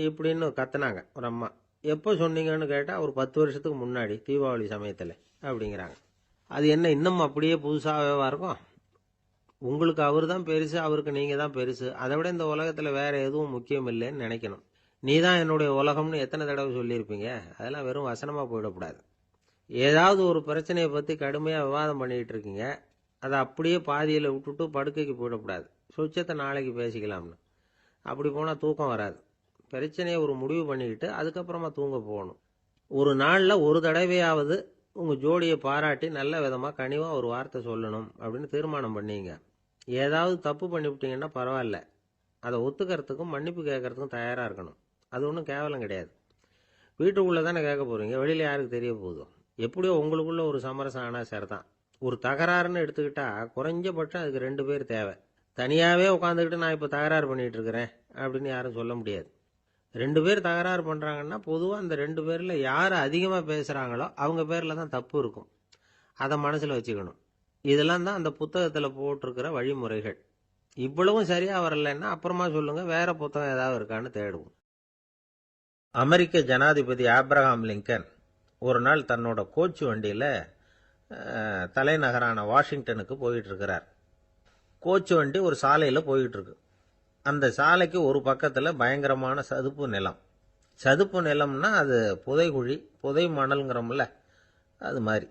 இப்படின்னு கத்துனாங்க ஒரு அம்மா. எப்போ சொன்னீங்கன்னு கேட்டால் ஒரு 10 வருஷத்துக்கு முன்னாடி தீபாவளி சமயத்தில் அப்படிங்கிறாங்க. அது என்ன இன்னும் அப்படியே புதுசாகவே இருக்கும்? உங்களுக்கு அவர் தான் பெருசு, அவருக்கு நீங்கள் தான் பெருசு. அதை விட இந்த உலகத்தில் வேற எதுவும் முக்கியம் இல்லைன்னு நினைக்கணும். நீ தான் என்னுடைய உலகம்னு எத்தனை தடவை சொல்லியிருப்பீங்க? அதெல்லாம் வெறும் வசனமாக போயிடக்கூடாது. ஏதாவது ஒரு பிரச்சனையை பற்றி கடுமையாக விவாதம் பண்ணிக்கிட்டு இருக்கீங்க, அதை அப்படியே பாதியில் விட்டுட்டு படுக்கைக்கு போயிடக்கூடாது. சொச்சத்தை நாளைக்கு பேசிக்கலாம்னு. அப்படி போனால் தூக்கம் வராது. பிரச்சனையை ஒரு முடிவு பண்ணிக்கிட்டு அதுக்கப்புறமா தூங்க போகணும். ஒரு நாளில் ஒரு தடவையாவது உங்கள் ஜோடியை பாராட்டி நல்ல விதமாக கனிவாக ஒரு வார்த்தை சொல்லணும் அப்படின்னு தீர்மானம் பண்ணீங்க. ஏதாவது தப்பு பண்ணிவிட்டீங்கன்னா பரவாயில்ல, அதை ஒத்துக்கிறதுக்கும் மன்னிப்பு கேட்கறதுக்கும் தயாராக இருக்கணும். அது ஒன்றும் கேவலம் கிடையாது. வீட்டுக்குள்ளே தானே கேட்க போகிறீங்க, வெளியில் யாருக்கு தெரிய போதும்? எப்படியோ உங்களுக்குள்ள ஒரு சமரசம் ஆனால் சரிதான். ஒரு தகராறுன்னு எடுத்துக்கிட்டா குறைஞ்சபட்சம் அதுக்கு 2 பேர் தேவை. தனியாகவே உட்காந்துக்கிட்டு நான் இப்போ தகராறு பண்ணிகிட்டு இருக்கிறேன் அப்படின்னு யாரும் சொல்ல முடியாது. 2 பேர் தகராறு பண்ணுறாங்கன்னா பொதுவாக அந்த 2 பேரில் யார் அதிகமாக பேசுகிறாங்களோ அவங்க பேரில் தான் தப்பு இருக்கும். அதை மனசில் வச்சுக்கணும். இதெல்லாம் தான் அந்த புத்தகத்தில் போட்டிருக்கிற வழிமுறைகள். இவ்வளவும் சரியா வரலன்னா அப்புறமா சொல்லுங்க, வேற புத்தகம் ஏதாவது இருக்கான்னு தேடுவோம். அமெரிக்க ஜனாதிபதி ஆப்ரஹாம் லிங்கன் ஒரு நாள் தன்னோட கோச்சு வண்டியில் தலைநகரான வாஷிங்டனுக்கு போயிட்டு இருக்கிறார். கோச்சு வண்டி ஒரு சாலையில் போயிட்டு இருக்கு. அந்த சாலைக்கு ஒரு பக்கத்தில் பயங்கரமான சதுப்பு நிலம். சதுப்பு நிலம்னா அது புதைகுழி, புதை மணல்ங்கிறோம்ல, அது மாதிரி.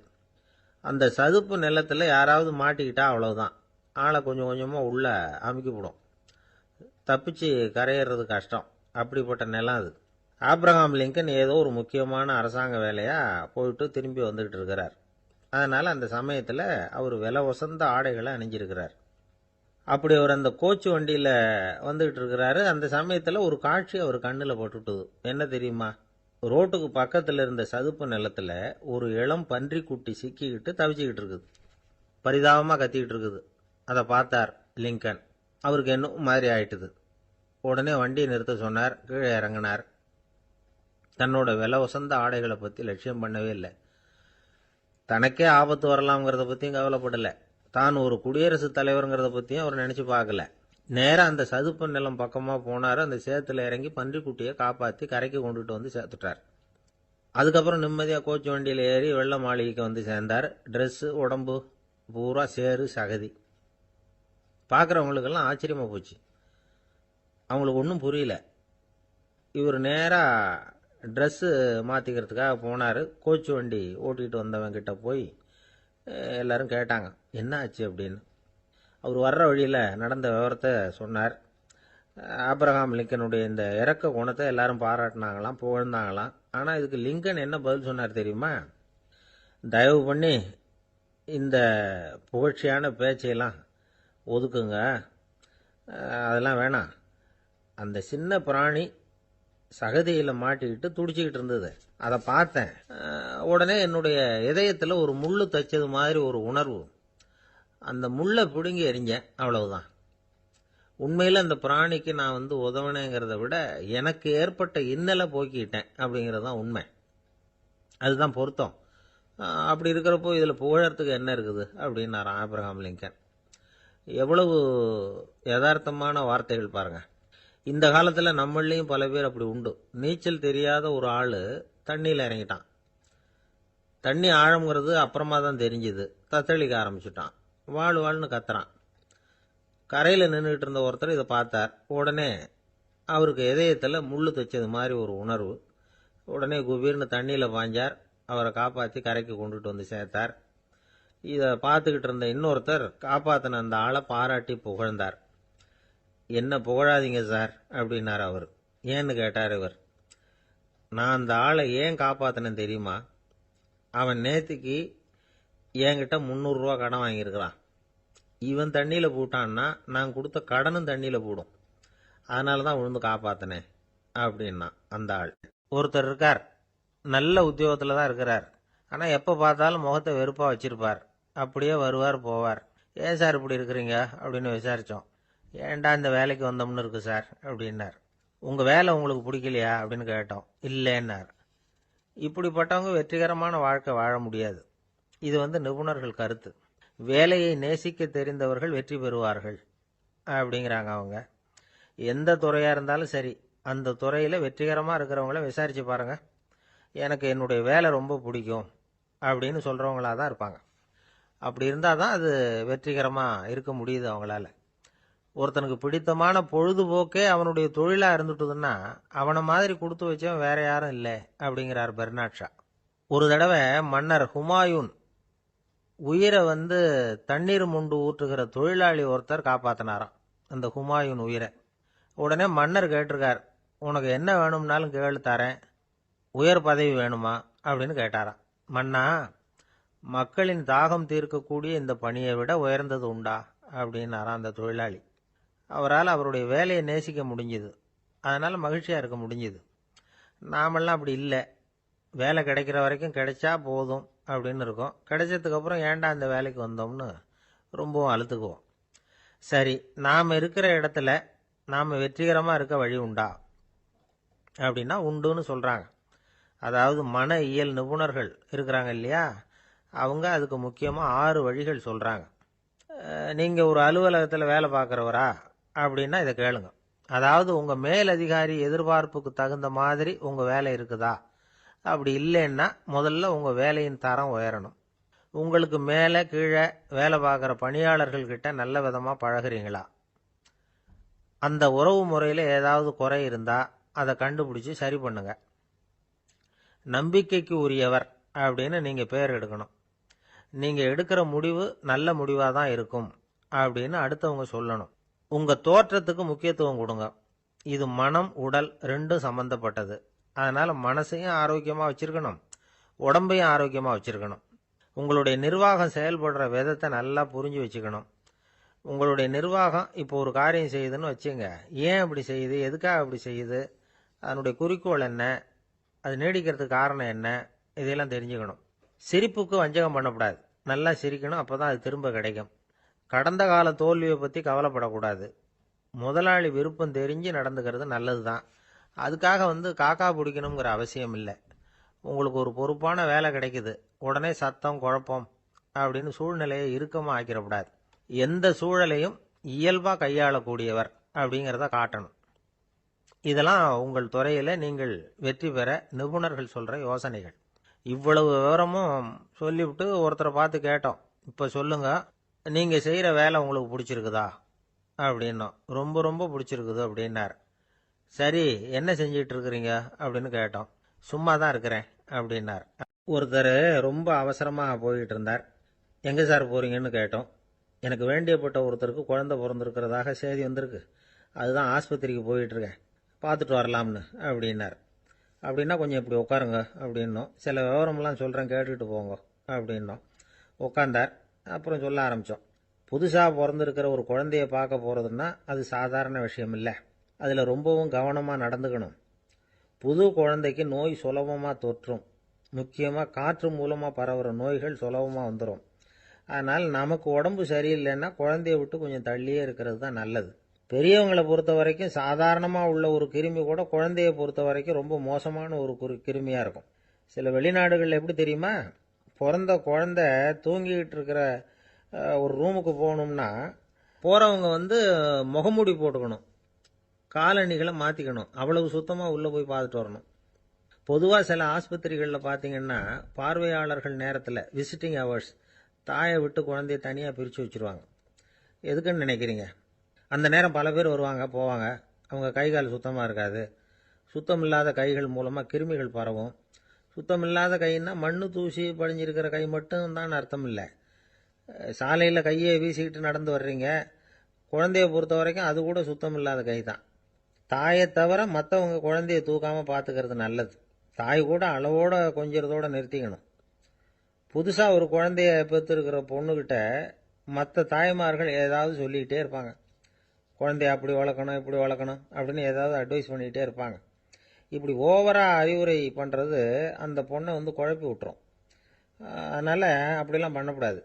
அந்த சதுப்பு நிலத்தில் யாராவது மாட்டிக்கிட்டா அவ்வளவுதான், ஆளை கொஞ்சம் கொஞ்சமாக உள்ள அமுக்கிவிடும். தப்பிச்சு கரையேறது கஷ்டம். அப்படிப்பட்ட நிலம் அது. ஆப்ரஹாம் லிங்கன் ஏதோ ஒரு முக்கியமான அரசாங்க வேலையாக போயிட்டு திரும்பி வந்துக்கிட்டு இருக்கிறார். அதனால் அந்த சமயத்தில் அவர் விலை உசந்த ஆடைகளை அணிஞ்சிருக்கிறார். அப்படி அவர் அந்த கோச்சு வண்டியில் வந்துக்கிட்டு இருக்கிறாரு. அந்த சமயத்தில் ஒரு காட்சி அவர் கண்ணில் பட்டுட்டுது. என்ன தெரியுமா? ரோட்டுக்கு பக்கத்தில் இருந்த சதுப்பு நிலத்தில் ஒரு இளம் பன்றிக்குட்டி சிக்கிக்கிட்டு தவிச்சுக்கிட்டு இருக்குது. பரிதாபமாக கத்திக்கிட்டு இருக்குது. அதை பார்த்தார் லிங்கன். அவருக்கு என்ன மாதிரி ஆயிட்டுது. உடனே வண்டியை நிறுத்த சொன்னார். கீழே இறங்கினார். தன்னோட விலை உசந்த ஆடைகளை பற்றி லட்சியம் பண்ணவே இல்லை. தனக்கே ஆபத்து வரலாம்ங்கிறத பற்றியும் கவலைப்படலை. தான் ஒரு குடியரசுத் தலைவருங்கிறத பற்றியும் அவர் நினச்சி பார்க்கல. நேராக அந்த சதுப்பு நிலம் பக்கமாக போனார். அந்த சேத்துல இறங்கி பன்றிக்குட்டியை காப்பாற்றி கரைக்கு கொண்டுட்டு வந்து சேர்த்துட்டார். அதுக்கப்புறம் நிம்மதியாக கோச்சு வண்டியில் ஏறி வெள்ள மாளிகைக்கு வந்து சேர்ந்தார். ட்ரெஸ்ஸு, உடம்பு பூரா சேறு சகதி. பார்க்குறவங்களுக்கெல்லாம் ஆச்சரியமாக போச்சு. அவங்களுக்கு ஒன்றும் புரியல. இவர் நேராக ட்ரெஸ்ஸு மாற்றிக்கிறதுக்காக போனார். கோச்சு வண்டி ஓட்டிகிட்டு வந்தவங்கிட்ட போய் எல்லாரும் கேட்டாங்க என்ன ஆச்சு அப்படின்னு. அவர் வர்ற வழியில் நடந்த விவரத்தை சொன்னார். ஆப்ரஹாம் லிங்கனுடைய இந்த இறக்க குணத்தை எல்லாரும் பாராட்டினாங்களாம், புகழ்ந்தாங்களாம். ஆனால் இதுக்கு லிங்கன் என்ன பதில் சொன்னார் தெரியுமா? தயவு பண்ணி இந்த புகழ்ச்சியான பேச்சையெல்லாம் ஒதுக்குங்க, அதெல்லாம் வேணாம். அந்த சின்ன பிராணி சகதியில் மாட்டிக்கிட்டு துடிச்சிக்கிட்டு இருந்தது. அதை பார்த்தேன். உடனே என்னுடைய இதயத்தில் ஒரு முள்ளு தைச்சது மாதிரி ஒரு உணர்வு. அந்த முள்ளை பிடுங்கி எறிஞ்சேன், அவ்வளவுதான். உண்மையில் அந்த பிராணிக்கு நான் உதவினேங்கிறத விட எனக்கு ஏற்பட்ட இன்னலை போக்கிட்டேன் அப்படிங்கிறது தான் உண்மை. அதுதான் பொருத்தம். அப்படி இருக்கிறப்போ இதில் புகழறதுக்கு என்ன இருக்குது அப்படின்னாரு ஆபிரகாம் லிங்கன். எவ்வளவு யதார்த்தமான வார்த்தைகள் பாருங்க. இந்த காலத்தில் நம்மளையும் பல பேர் அப்படி உண்டு. நீச்சல் தெரியாத ஒரு ஆள் தண்ணியில் இறங்கிட்டான். தண்ணி ஆழம்ங்கிறது அப்புறமா தான் தெரிஞ்சுது. தத்தளிக்க ஆரம்பிச்சுட்டான். வாழ்னு கத்துறான். கரையில் நின்றுட்டு இருந்த ஒருத்தர் இதை பார்த்தார். உடனே அவருக்கு இதயத்தில் முள்ளு தைச்சது மாதிரி ஒரு உணர்வு. உடனே குபீர்னு தண்ணியில் பாஞ்சார். அவரை காப்பாற்றி கரைக்கு கொண்டுட்டு வந்து சேர்த்தார். இதை பார்த்துக்கிட்டு இருந்த இன்னொருத்தர் காப்பாற்றின அந்த ஆளை பாராட்டி புகழ்ந்தார். என்ன புகழாதீங்க சார் அப்படின்னார் அவர். ஏன்னு கேட்டார் இவர். நான் அந்த ஆளை ஏன் காப்பாற்றினேன் தெரியுமா? அவன் நேற்றுக்கு என்கிட்ட 300 ரூபா கடன் வாங்கியிருக்கிறான். இவன் தண்ணியில் போட்டான்னா நான் கொடுத்த கடனும் தண்ணியில் போடும். அதனால தான் விழுந்து காப்பாற்றினேன் அப்படின்னா அந்த ஆள். ஒருத்தர் இருக்கார், நல்ல உத்தியோகத்தில் தான் இருக்கிறார். ஆனால் எப்போ பார்த்தாலும் முகத்தை வெறுப்பாக வச்சிருப்பார். அப்படியே வருவார் போவார். ஏன் சார் இப்படி இருக்கிறீங்க அப்படின்னு விசாரித்தோம். ஏன்டா இந்த வேலைக்கு வந்தோம்னு இருக்கு சார் அப்படின்னார். உங்கள் வேலை உங்களுக்கு பிடிக்கலையா அப்படின்னு கேட்டோம். இல்லைன்னார். இப்படிப்பட்டவங்க வெற்றிகரமான வாழ்க்கை வாழ முடியாது. இது நிபுணர்கள் கருத்து. வேலையை நேசிக்க தெரிந்தவர்கள் வெற்றி பெறுவார்கள் அப்படிங்கிறாங்க அவங்க. எந்த துறையாக இருந்தாலும் சரி, அந்த துறையில் வெற்றிகரமாக இருக்கிறவங்கள விசாரித்து பாருங்கள். எனக்கு என்னுடைய வேலை ரொம்ப பிடிக்கும் அப்படின்னு சொல்கிறவங்களாக தான் இருப்பாங்க. அப்படி இருந்தால் தான் அது வெற்றிகரமாக இருக்க முடியுது அவங்களால. ஒருத்தனுக்கு பிடித்தமான பொழுதுபோக்கே அவனுடைய தொழிலாக இருந்துட்டுதுன்னா அவனை மாதிரி கொடுத்து வச்சவன் வேற யாரும் இல்லை அப்படிங்கிறார் பெர்னாட் ஷா. ஒரு தடவை மன்னர் ஹுமாயூன் உயிரை தண்ணீர் முண்டு ஊற்றுகிற தொழிலாளி ஒருத்தர் காப்பாற்றினாராம் அந்த ஹுமாயூன் உயிரை. உடனே மன்னர் கேட்டிருக்கார், உனக்கு என்ன வேணும்னாலும் கேளு தரேன், உயர் பதவி வேணுமா அப்படின்னு கேட்டாராம். மன்னா, மக்களின் தாகம் தீர்க்கக்கூடிய இந்த பணியை விட உயர்ந்தது உண்டா அப்படின்னாராம் அந்த தொழிலாளி. அவரால் அவருடைய வேலையை நேசிக்க முடிஞ்சுது. அதனால் மகிழ்ச்சியாக இருக்க முடிஞ்சுது. நாமெல்லாம் அப்படி இல்லை. வேலை கிடைக்கிற வரைக்கும் கிடைச்சா போதும் அப்படின்னு இருக்கோம். கிடைச்சதுக்கப்புறம் ஏன்டா இந்த வேலைக்கு வந்தோம்னு ரொம்பவும் அழுத்துக்குவோம். சரி, நாம் இருக்கிற இடத்துல நாம் வெற்றிகரமாக இருக்க வழி உண்டா அப்படின்னா உண்டுன்னு சொல்கிறாங்க. அதாவது மன இயல் நிபுணர்கள் இருக்கிறாங்க இல்லையா, அவங்க அதுக்கு முக்கியமாக 6 வழிகள் சொல்கிறாங்க. நீங்கள் ஒரு அலுவலகத்தில் வேலை பார்க்குறவரா அப்படின்னா இதை கேளுங்க. அதாவது உங்கள் மேலதிகாரி எதிர்பார்ப்புக்கு தகுந்த மாதிரி உங்கள் வேலை இருக்குதா? அப்படி இல்லைன்னா முதல்ல உங்கள் வேலையின் தரம் உயரணும். உங்களுக்கு மேலே கீழே வேலை பார்க்குற பணியாளர்கள்கிட்ட நல்ல விதமாக பழகிறீங்களா? அந்த உறவு முறையில் ஏதாவது குறை இருந்தால் அதை கண்டுபிடிச்சி சரி பண்ணுங்க. நம்பிக்கைக்கு உரியவர் அப்படின்னு நீங்கள் பேர் எடுக்கணும். நீங்கள் எடுக்கிற முடிவு நல்ல முடிவாக தான் இருக்கும் அப்படின்னு அடுத்தவங்க சொல்லணும். உங்கள் தோற்றத்துக்கு முக்கியத்துவம் கொடுங்க. இது மனம் உடல் ரெண்டும் சம்பந்தப்பட்டது. அதனால் மனசையும் ஆரோக்கியமாக வச்சுருக்கணும், உடம்பையும் ஆரோக்கியமாக வச்சுருக்கணும். உங்களுடைய நிர்வாகம் செயல்படுற விதத்தை நல்லா புரிஞ்சு வச்சுக்கணும். உங்களுடைய நிர்வாகம் இப்போ ஒரு காரியம் செய்யுதுன்னு வச்சுங்க, ஏன் அப்படி செய்யுது, எதுக்காக அப்படி செய்யுது, அதனுடைய குறிக்கோள் என்ன, அது நீடிக்கிறதுக்கு காரணம் என்ன, இதையெல்லாம் தெரிஞ்சுக்கணும். சிரிப்புக்கு வஞ்சகம் பண்ணக்கூடாது. நல்லா சிரிக்கணும், அப்போ தான் அது திரும்ப கிடைக்கும். கடந்த கால தோல்வியை பற்றி கவலைப்படக்கூடாது. முதலாளி விருப்பம் தெரிஞ்சு நடந்துக்கிறது நல்லது தான். அதுக்காக காக்கா பிடிக்கணுங்கிற அவசியம் இல்லை. உங்களுக்கு ஒரு பொறுப்பான வேலை கிடைக்குது, உடனே சத்தம் குழப்பம் அப்படின்னு சூழ்நிலையை இறுக்கமாக ஆக்கிடக்கூடாது. எந்த சூழலையும் இயல்பாக கையாளக்கூடியவர் அப்படிங்கிறத காட்டணும். இதெல்லாம் உங்கள் துறையில் நீங்கள் வெற்றி பெற நிபுணர்கள் சொல்கிற யோசனைகள். இவ்வளவு விவரமும் சொல்லிவிட்டு ஒருத்தரை பார்த்து கேட்டோம், இப்போ சொல்லுங்க, நீங்கள் செய்கிற வேலை உங்களுக்கு பிடிச்சிருக்குதா அப்படின்னோம். ரொம்ப ரொம்ப பிடிச்சிருக்குது அப்படின்னார். சரி, என்ன செஞ்சிட்டு இருக்கிறீங்க அப்படின்னு கேட்டோம். சும்மா தான் இருக்கிறேன் அப்படின்னார். ஒருத்தர் ரொம்ப அவசரமாக போயிட்டு இருந்தார். எங்கே சார் போகிறீங்கன்னு கேட்டோம். எனக்கு வேண்டியப்பட்ட ஒருத்தருக்கு குழந்தை பிறந்திருக்கிறதாக செய்தி வந்திருக்கு, அதுதான் ஆஸ்பத்திரிக்கு போயிட்டுருக்கேன், பார்த்துட்டு வரலாம்னு அப்படின்னார். அப்படின்னா கொஞ்சம் இப்படி உட்காருங்க அப்படின்னோம். சில விவரமெல்லாம் சொல்கிறேன், கேட்டுக்கிட்டு போங்க அப்படின்னோம். உட்காந்தார். அப்புறம் சொல்ல ஆரம்பித்தோம். புதுசாக பிறந்திருக்கிற ஒரு குழந்தைய பார்க்க போகிறதுன்னா அது சாதாரண விஷயம் இல்லை. அதில் ரொம்பவும் கவனமாக நடந்துக்கணும். புது குழந்தைக்கு நோய் சுலபமாக தொற்றும். முக்கியமாக காற்று மூலமாக பரவுற நோய்கள் சுலபமாக வந்துடும். அதனால் நமக்கு உடம்பு சரியில்லைன்னா குழந்தைய விட்டு கொஞ்சம் தள்ளியே இருக்கிறது தான் நல்லது. பெரியவங்களை பொறுத்த வரைக்கும் சாதாரணமாக உள்ள ஒரு கிருமி கூட குழந்தைய பொறுத்த வரைக்கும் ரொம்ப மோசமான ஒரு கிருமியாக இருக்கும். சில வெளிநாடுகளில் எப்படி தெரியுமா, பிறந்த குழந்தை தூங்கிக்கிட்டு இருக்கிற ஒரு ரூமுக்கு போகணும்னா போகிறவங்க முகமூடி போட்டுக்கணும், காலணிகளை மாற்றிக்கணும், அவ்வளவு சுத்தமாக உள்ளே போய் பார்த்துட்டு வரணும். பொதுவாக சில ஆஸ்பத்திரிகளில் பார்த்தீங்கன்னா பார்வையாளர்கள் நேரத்தில் விசிட்டிங் ஹவர்ஸ் தாயை விட்டு குழந்தைய தனியாக பிரித்து வச்சுருவாங்க. எதுக்குன்னு நினைக்கிறீங்க? அந்த நேரம் பல பேர் வருவாங்க போவாங்க, அவங்க கை கால் சுத்தமாக இருக்காது. சுத்தம் இல்லாத கைகள் மூலமாக கிருமிகள் பரவும். சுத்தம் இல்லாத கைன்னா மண்ணு தூசி படிஞ்சிருக்கிற கை மட்டும் தான் அர்த்தம் இல்லை. சாலையில் கையை வீசிக்கிட்டு நடந்து வர்றீங்க, குழந்தைய பொறுத்த வரைக்கும் அது கூட சுத்தம் இல்லாத கை தான். தாயை தவிர மற்றவங்க குழந்தைய தூக்காமல் பார்த்துக்கிறது நல்லது. தாய் கூட அளவோட கொஞ்சிறதோட நிறுத்திக்கணும். புதுசாக ஒரு குழந்தைய பெற்றிருக்கிற பொண்ணுக்கிட்ட மற்ற தாய்மார்கள் ஏதாவது சொல்லிக்கிட்டே இருப்பாங்க. குழந்தைய அப்படி வளர்க்கணும் இப்படி வளர்க்கணும் அப்படின்னு ஏதாவது அட்வைஸ் பண்ணிக்கிட்டே இருப்பாங்க. இப்படி ஓவராக அறிவுரை பண்ணுறது அந்த பொண்ணை குழப்பி விட்டுரும். அதனால் அப்படிலாம் பண்ணக்கூடாது.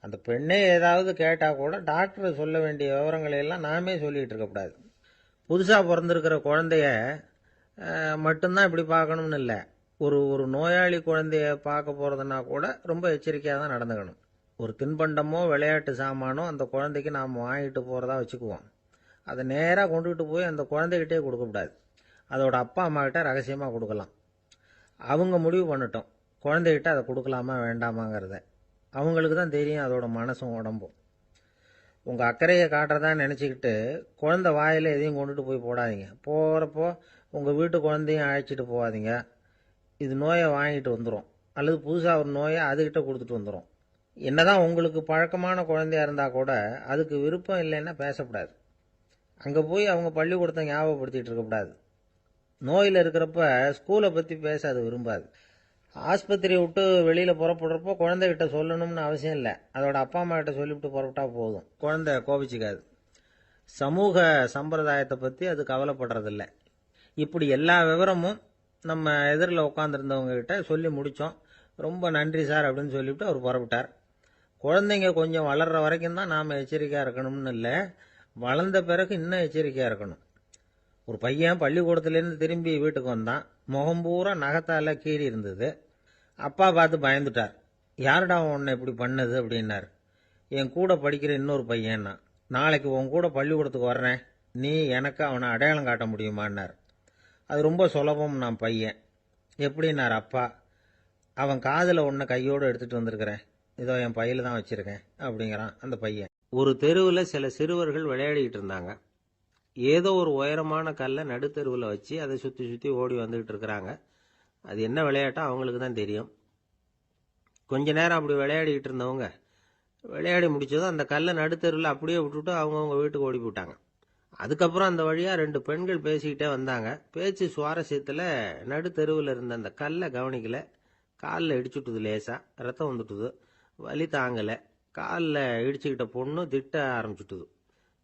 அந்த பெண்ணே ஏதாவது கேட்டால் கூட டாக்டர் சொல்ல வேண்டிய விவரங்களை எல்லாம் நாமே சொல்லிகிட்டு இருக்கக்கூடாது. புதுசாக பிறந்திருக்கிற குழந்தைய மட்டும்தான் இப்படி பார்க்கணும்னு இல்லை. ஒரு நோயாளி குழந்தைய பார்க்க போகிறதுனா கூட ரொம்ப எச்சரிக்கையாக தான் நடந்துக்கணும். ஒரு தின்பண்டமோ விளையாட்டு சாமானோ அந்த குழந்தைக்கு நாம் வாங்கிட்டு போகிறதா வச்சுக்குவோம். அதை நேராக கொண்டுகிட்டு போய் அந்த குழந்தைகிட்டே கொடுக்கக்கூடாது. அதோட அப்பா அம்மா கிட்ட ரகசியமாக கொடுக்கலாம். அவங்க முடிவு பண்ணட்டும் குழந்தைகிட்ட அதை கொடுக்கலாமா வேண்டாமாங்கிறத. அவங்களுக்கு தான் தெரியும் அதோட மனசும் உடம்பும். உங்கள் அக்கறையை காட்டுறதா நினச்சிக்கிட்டு குழந்தை வாயில் எதையும் கொண்டுட்டு போய் போடாதீங்க. போகிறப்போ உங்கள் வீட்டு குழந்தையும் அழைச்சிட்டு போகாதீங்க. இது நோயை வாங்கிட்டு வந்துடும், அல்லது புதுசாக ஒரு நோயை அதுக்கிட்ட கொடுத்துட்டு வந்துடும். என்னதான் உங்களுக்கு பழக்கமான குழந்தையா இருந்தால் கூட அதுக்கு விருப்பம் இல்லைன்னா பேசக்கூடாது. அங்கே போய் அவங்க பள்ளிக்கூடத்தை ஞாபகப்படுத்திகிட்டு இருக்கக்கூடாது. நோயில் இருக்கிறப்ப ஸ்கூலை பற்றி பேச அது விரும்பாது. ஆஸ்பத்திரியை விட்டு வெளியில் புறப்படுறப்போ குழந்தைகிட்ட சொல்லணும்னு அவசியம் இல்லை. அதோட அப்பா அம்மா கிட்ட சொல்லிவிட்டு புறப்பட்டா போதும், குழந்தை கோபிச்சிக்காது. சமூக சம்பிரதாயத்தை பற்றி அது கவலைப்படுறதில்ல. இப்படி எல்லா விவரமும் நம்ம எதிரில் உட்காந்துருந்தவங்க கிட்ட சொல்லி முடித்தோம். ரொம்ப நன்றி சார் அப்படின்னு சொல்லிவிட்டு அவர் புறப்பட்டார். குழந்தைங்க கொஞ்சம் வளர்கிற வரைக்கும் தான் நாம் எச்சரிக்கையாக இருக்கணும்னு இல்லை, வளர்ந்த பிறகு இன்னும் எச்சரிக்கையாக இருக்கணும். ஒரு பையன் பள்ளிக்கூடத்துலேருந்து திரும்பி வீட்டுக்கு வந்தான். முகம் பூரா நகத்தால் கீறி இருந்தது. அப்பா பார்த்து பயந்துட்டார். யாருடா உன்னை இப்படி பண்ணது அப்படின்னார். என் கூட படிக்கிற இன்னொரு பையன்னா. நாளைக்கு உன் கூட பள்ளிக்கூடத்துக்கு வர்றேன், நீ எனக்கு அவனை அடையாளம் காட்ட முடியுமான்னார். அது ரொம்ப சுலபம் நான் பையன். எப்படின்னார் அப்பா. அவன் காதில் ஒன்றை கையோடு எடுத்துகிட்டு வந்திருக்கிறேன், இதோ என் பையில தான் வச்சுருக்கேன் அப்படிங்கிறான் அந்த பையன். ஒரு தெருவில் சில சிறுவர்கள் விளையாடிக்கிட்டு இருந்தாங்க. ஏதோ ஒரு உயரமான கல்லை நடுத்தெருவில் வச்சு அதை சுற்றி சுற்றி ஓடி வந்துக்கிட்டு இருக்கிறாங்க. அது என்ன விளையாட்டோ அவங்களுக்கு தான் தெரியும். கொஞ்ச நேரம் அப்படி விளையாடிக்கிட்டு இருந்தவங்க விளையாடி முடிச்சதும் அந்த கல்லை நடுத்தெருவில் அப்படியே விட்டுட்டு அவங்கவுங்க வீட்டுக்கு ஓடி போட்டாங்க. அதுக்கப்புறம் அந்த வழியாக 2 பெண்கள் பேசிக்கிட்டே வந்தாங்க. பேச்சு சுவாரஸ்யத்தில் நடுத்தெருவில் இருந்த அந்த கல்லை கவனிக்கலை. காலில் இடிச்சுட்டுது, லேசாக ரத்தம் வந்துட்டுது, வலி தாங்கலை. காலில் இடிச்சுக்கிட்ட பொண்ணு திட்ட ஆரம்பிச்சுட்டுது.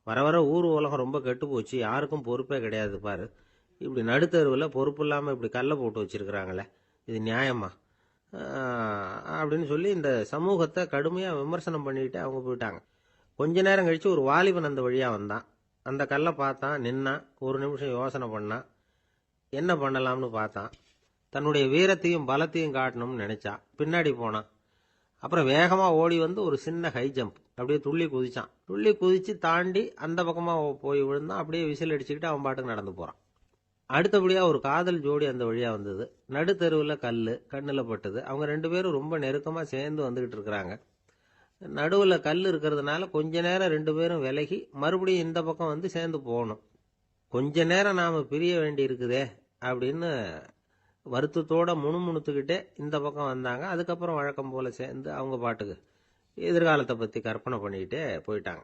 வர வர ஊர் உலகம் ரொம்ப கெட்டு போச்சு, யாருக்கும் பொறுப்பே கிடையாது பாரு, இப்படி நடுத்தருவில் பொறுப்பு இல்லாமல் இப்படி கல்லை போட்டு வச்சிருக்கிறாங்களே, இது நியாயமா அப்படின்னு சொல்லி இந்த சமூகத்தை கடுமையாக விமர்சனம் பண்ணிக்கிட்டு அவங்க போயிட்டாங்க. கொஞ்ச நேரம் கழித்து ஒரு வாலிபன் அந்த வழியாக வந்தான். அந்த கல்லை பார்த்தான், நின்னான், ஒரு நிமிஷம் யோசனை பண்ணான். என்ன பண்ணலாம்னு பார்த்தான். தன்னுடைய வீரத்தையும் பலத்தையும் காட்டணும்னு நினைச்சான். பின்னாடி போனான். அப்புறம் வேகமாக ஓடி வந்து ஒரு சின்ன ஹை ஜம்ப் அப்படியே துள்ளி குதிச்சான். துள்ளி குதிச்சு தாண்டி அந்த பக்கமாக போய் விழுந்தான். அப்படியே விசில் அடிச்சுக்கிட்டு அவன் பாட்டுக்கு நடந்து போகிறான். அடுத்தபடியாக ஒரு காதல் ஜோடி அந்த வழியாக வந்தது. நடுத்தெருவில் கல் கண்ணில் பட்டது. அவங்க 2 பேரும் ரொம்ப நெருக்கமாக சேர்ந்து வந்துக்கிட்டு இருக்கிறாங்க. நடுவில் கல் இருக்கிறதுனால கொஞ்ச நேரம் 2 பேரும் விலகி மறுபடியும் இந்த பக்கம் வந்து சேர்ந்து போகணும். கொஞ்ச நேரம் நாம் பிரிய வேண்டி இருக்குதே அப்படின்னு வருத்தத்தோட முணுமுணுத்துக்கிட்டே இந்த பக்கம் வந்தாங்க. அதுக்கப்புறம் வழக்கம் போல சேர்ந்து அவங்க பாட்டுக்கு எதிர்காலத்தை பற்றி கற்பனை பண்ணிக்கிட்டே போயிட்டாங்க.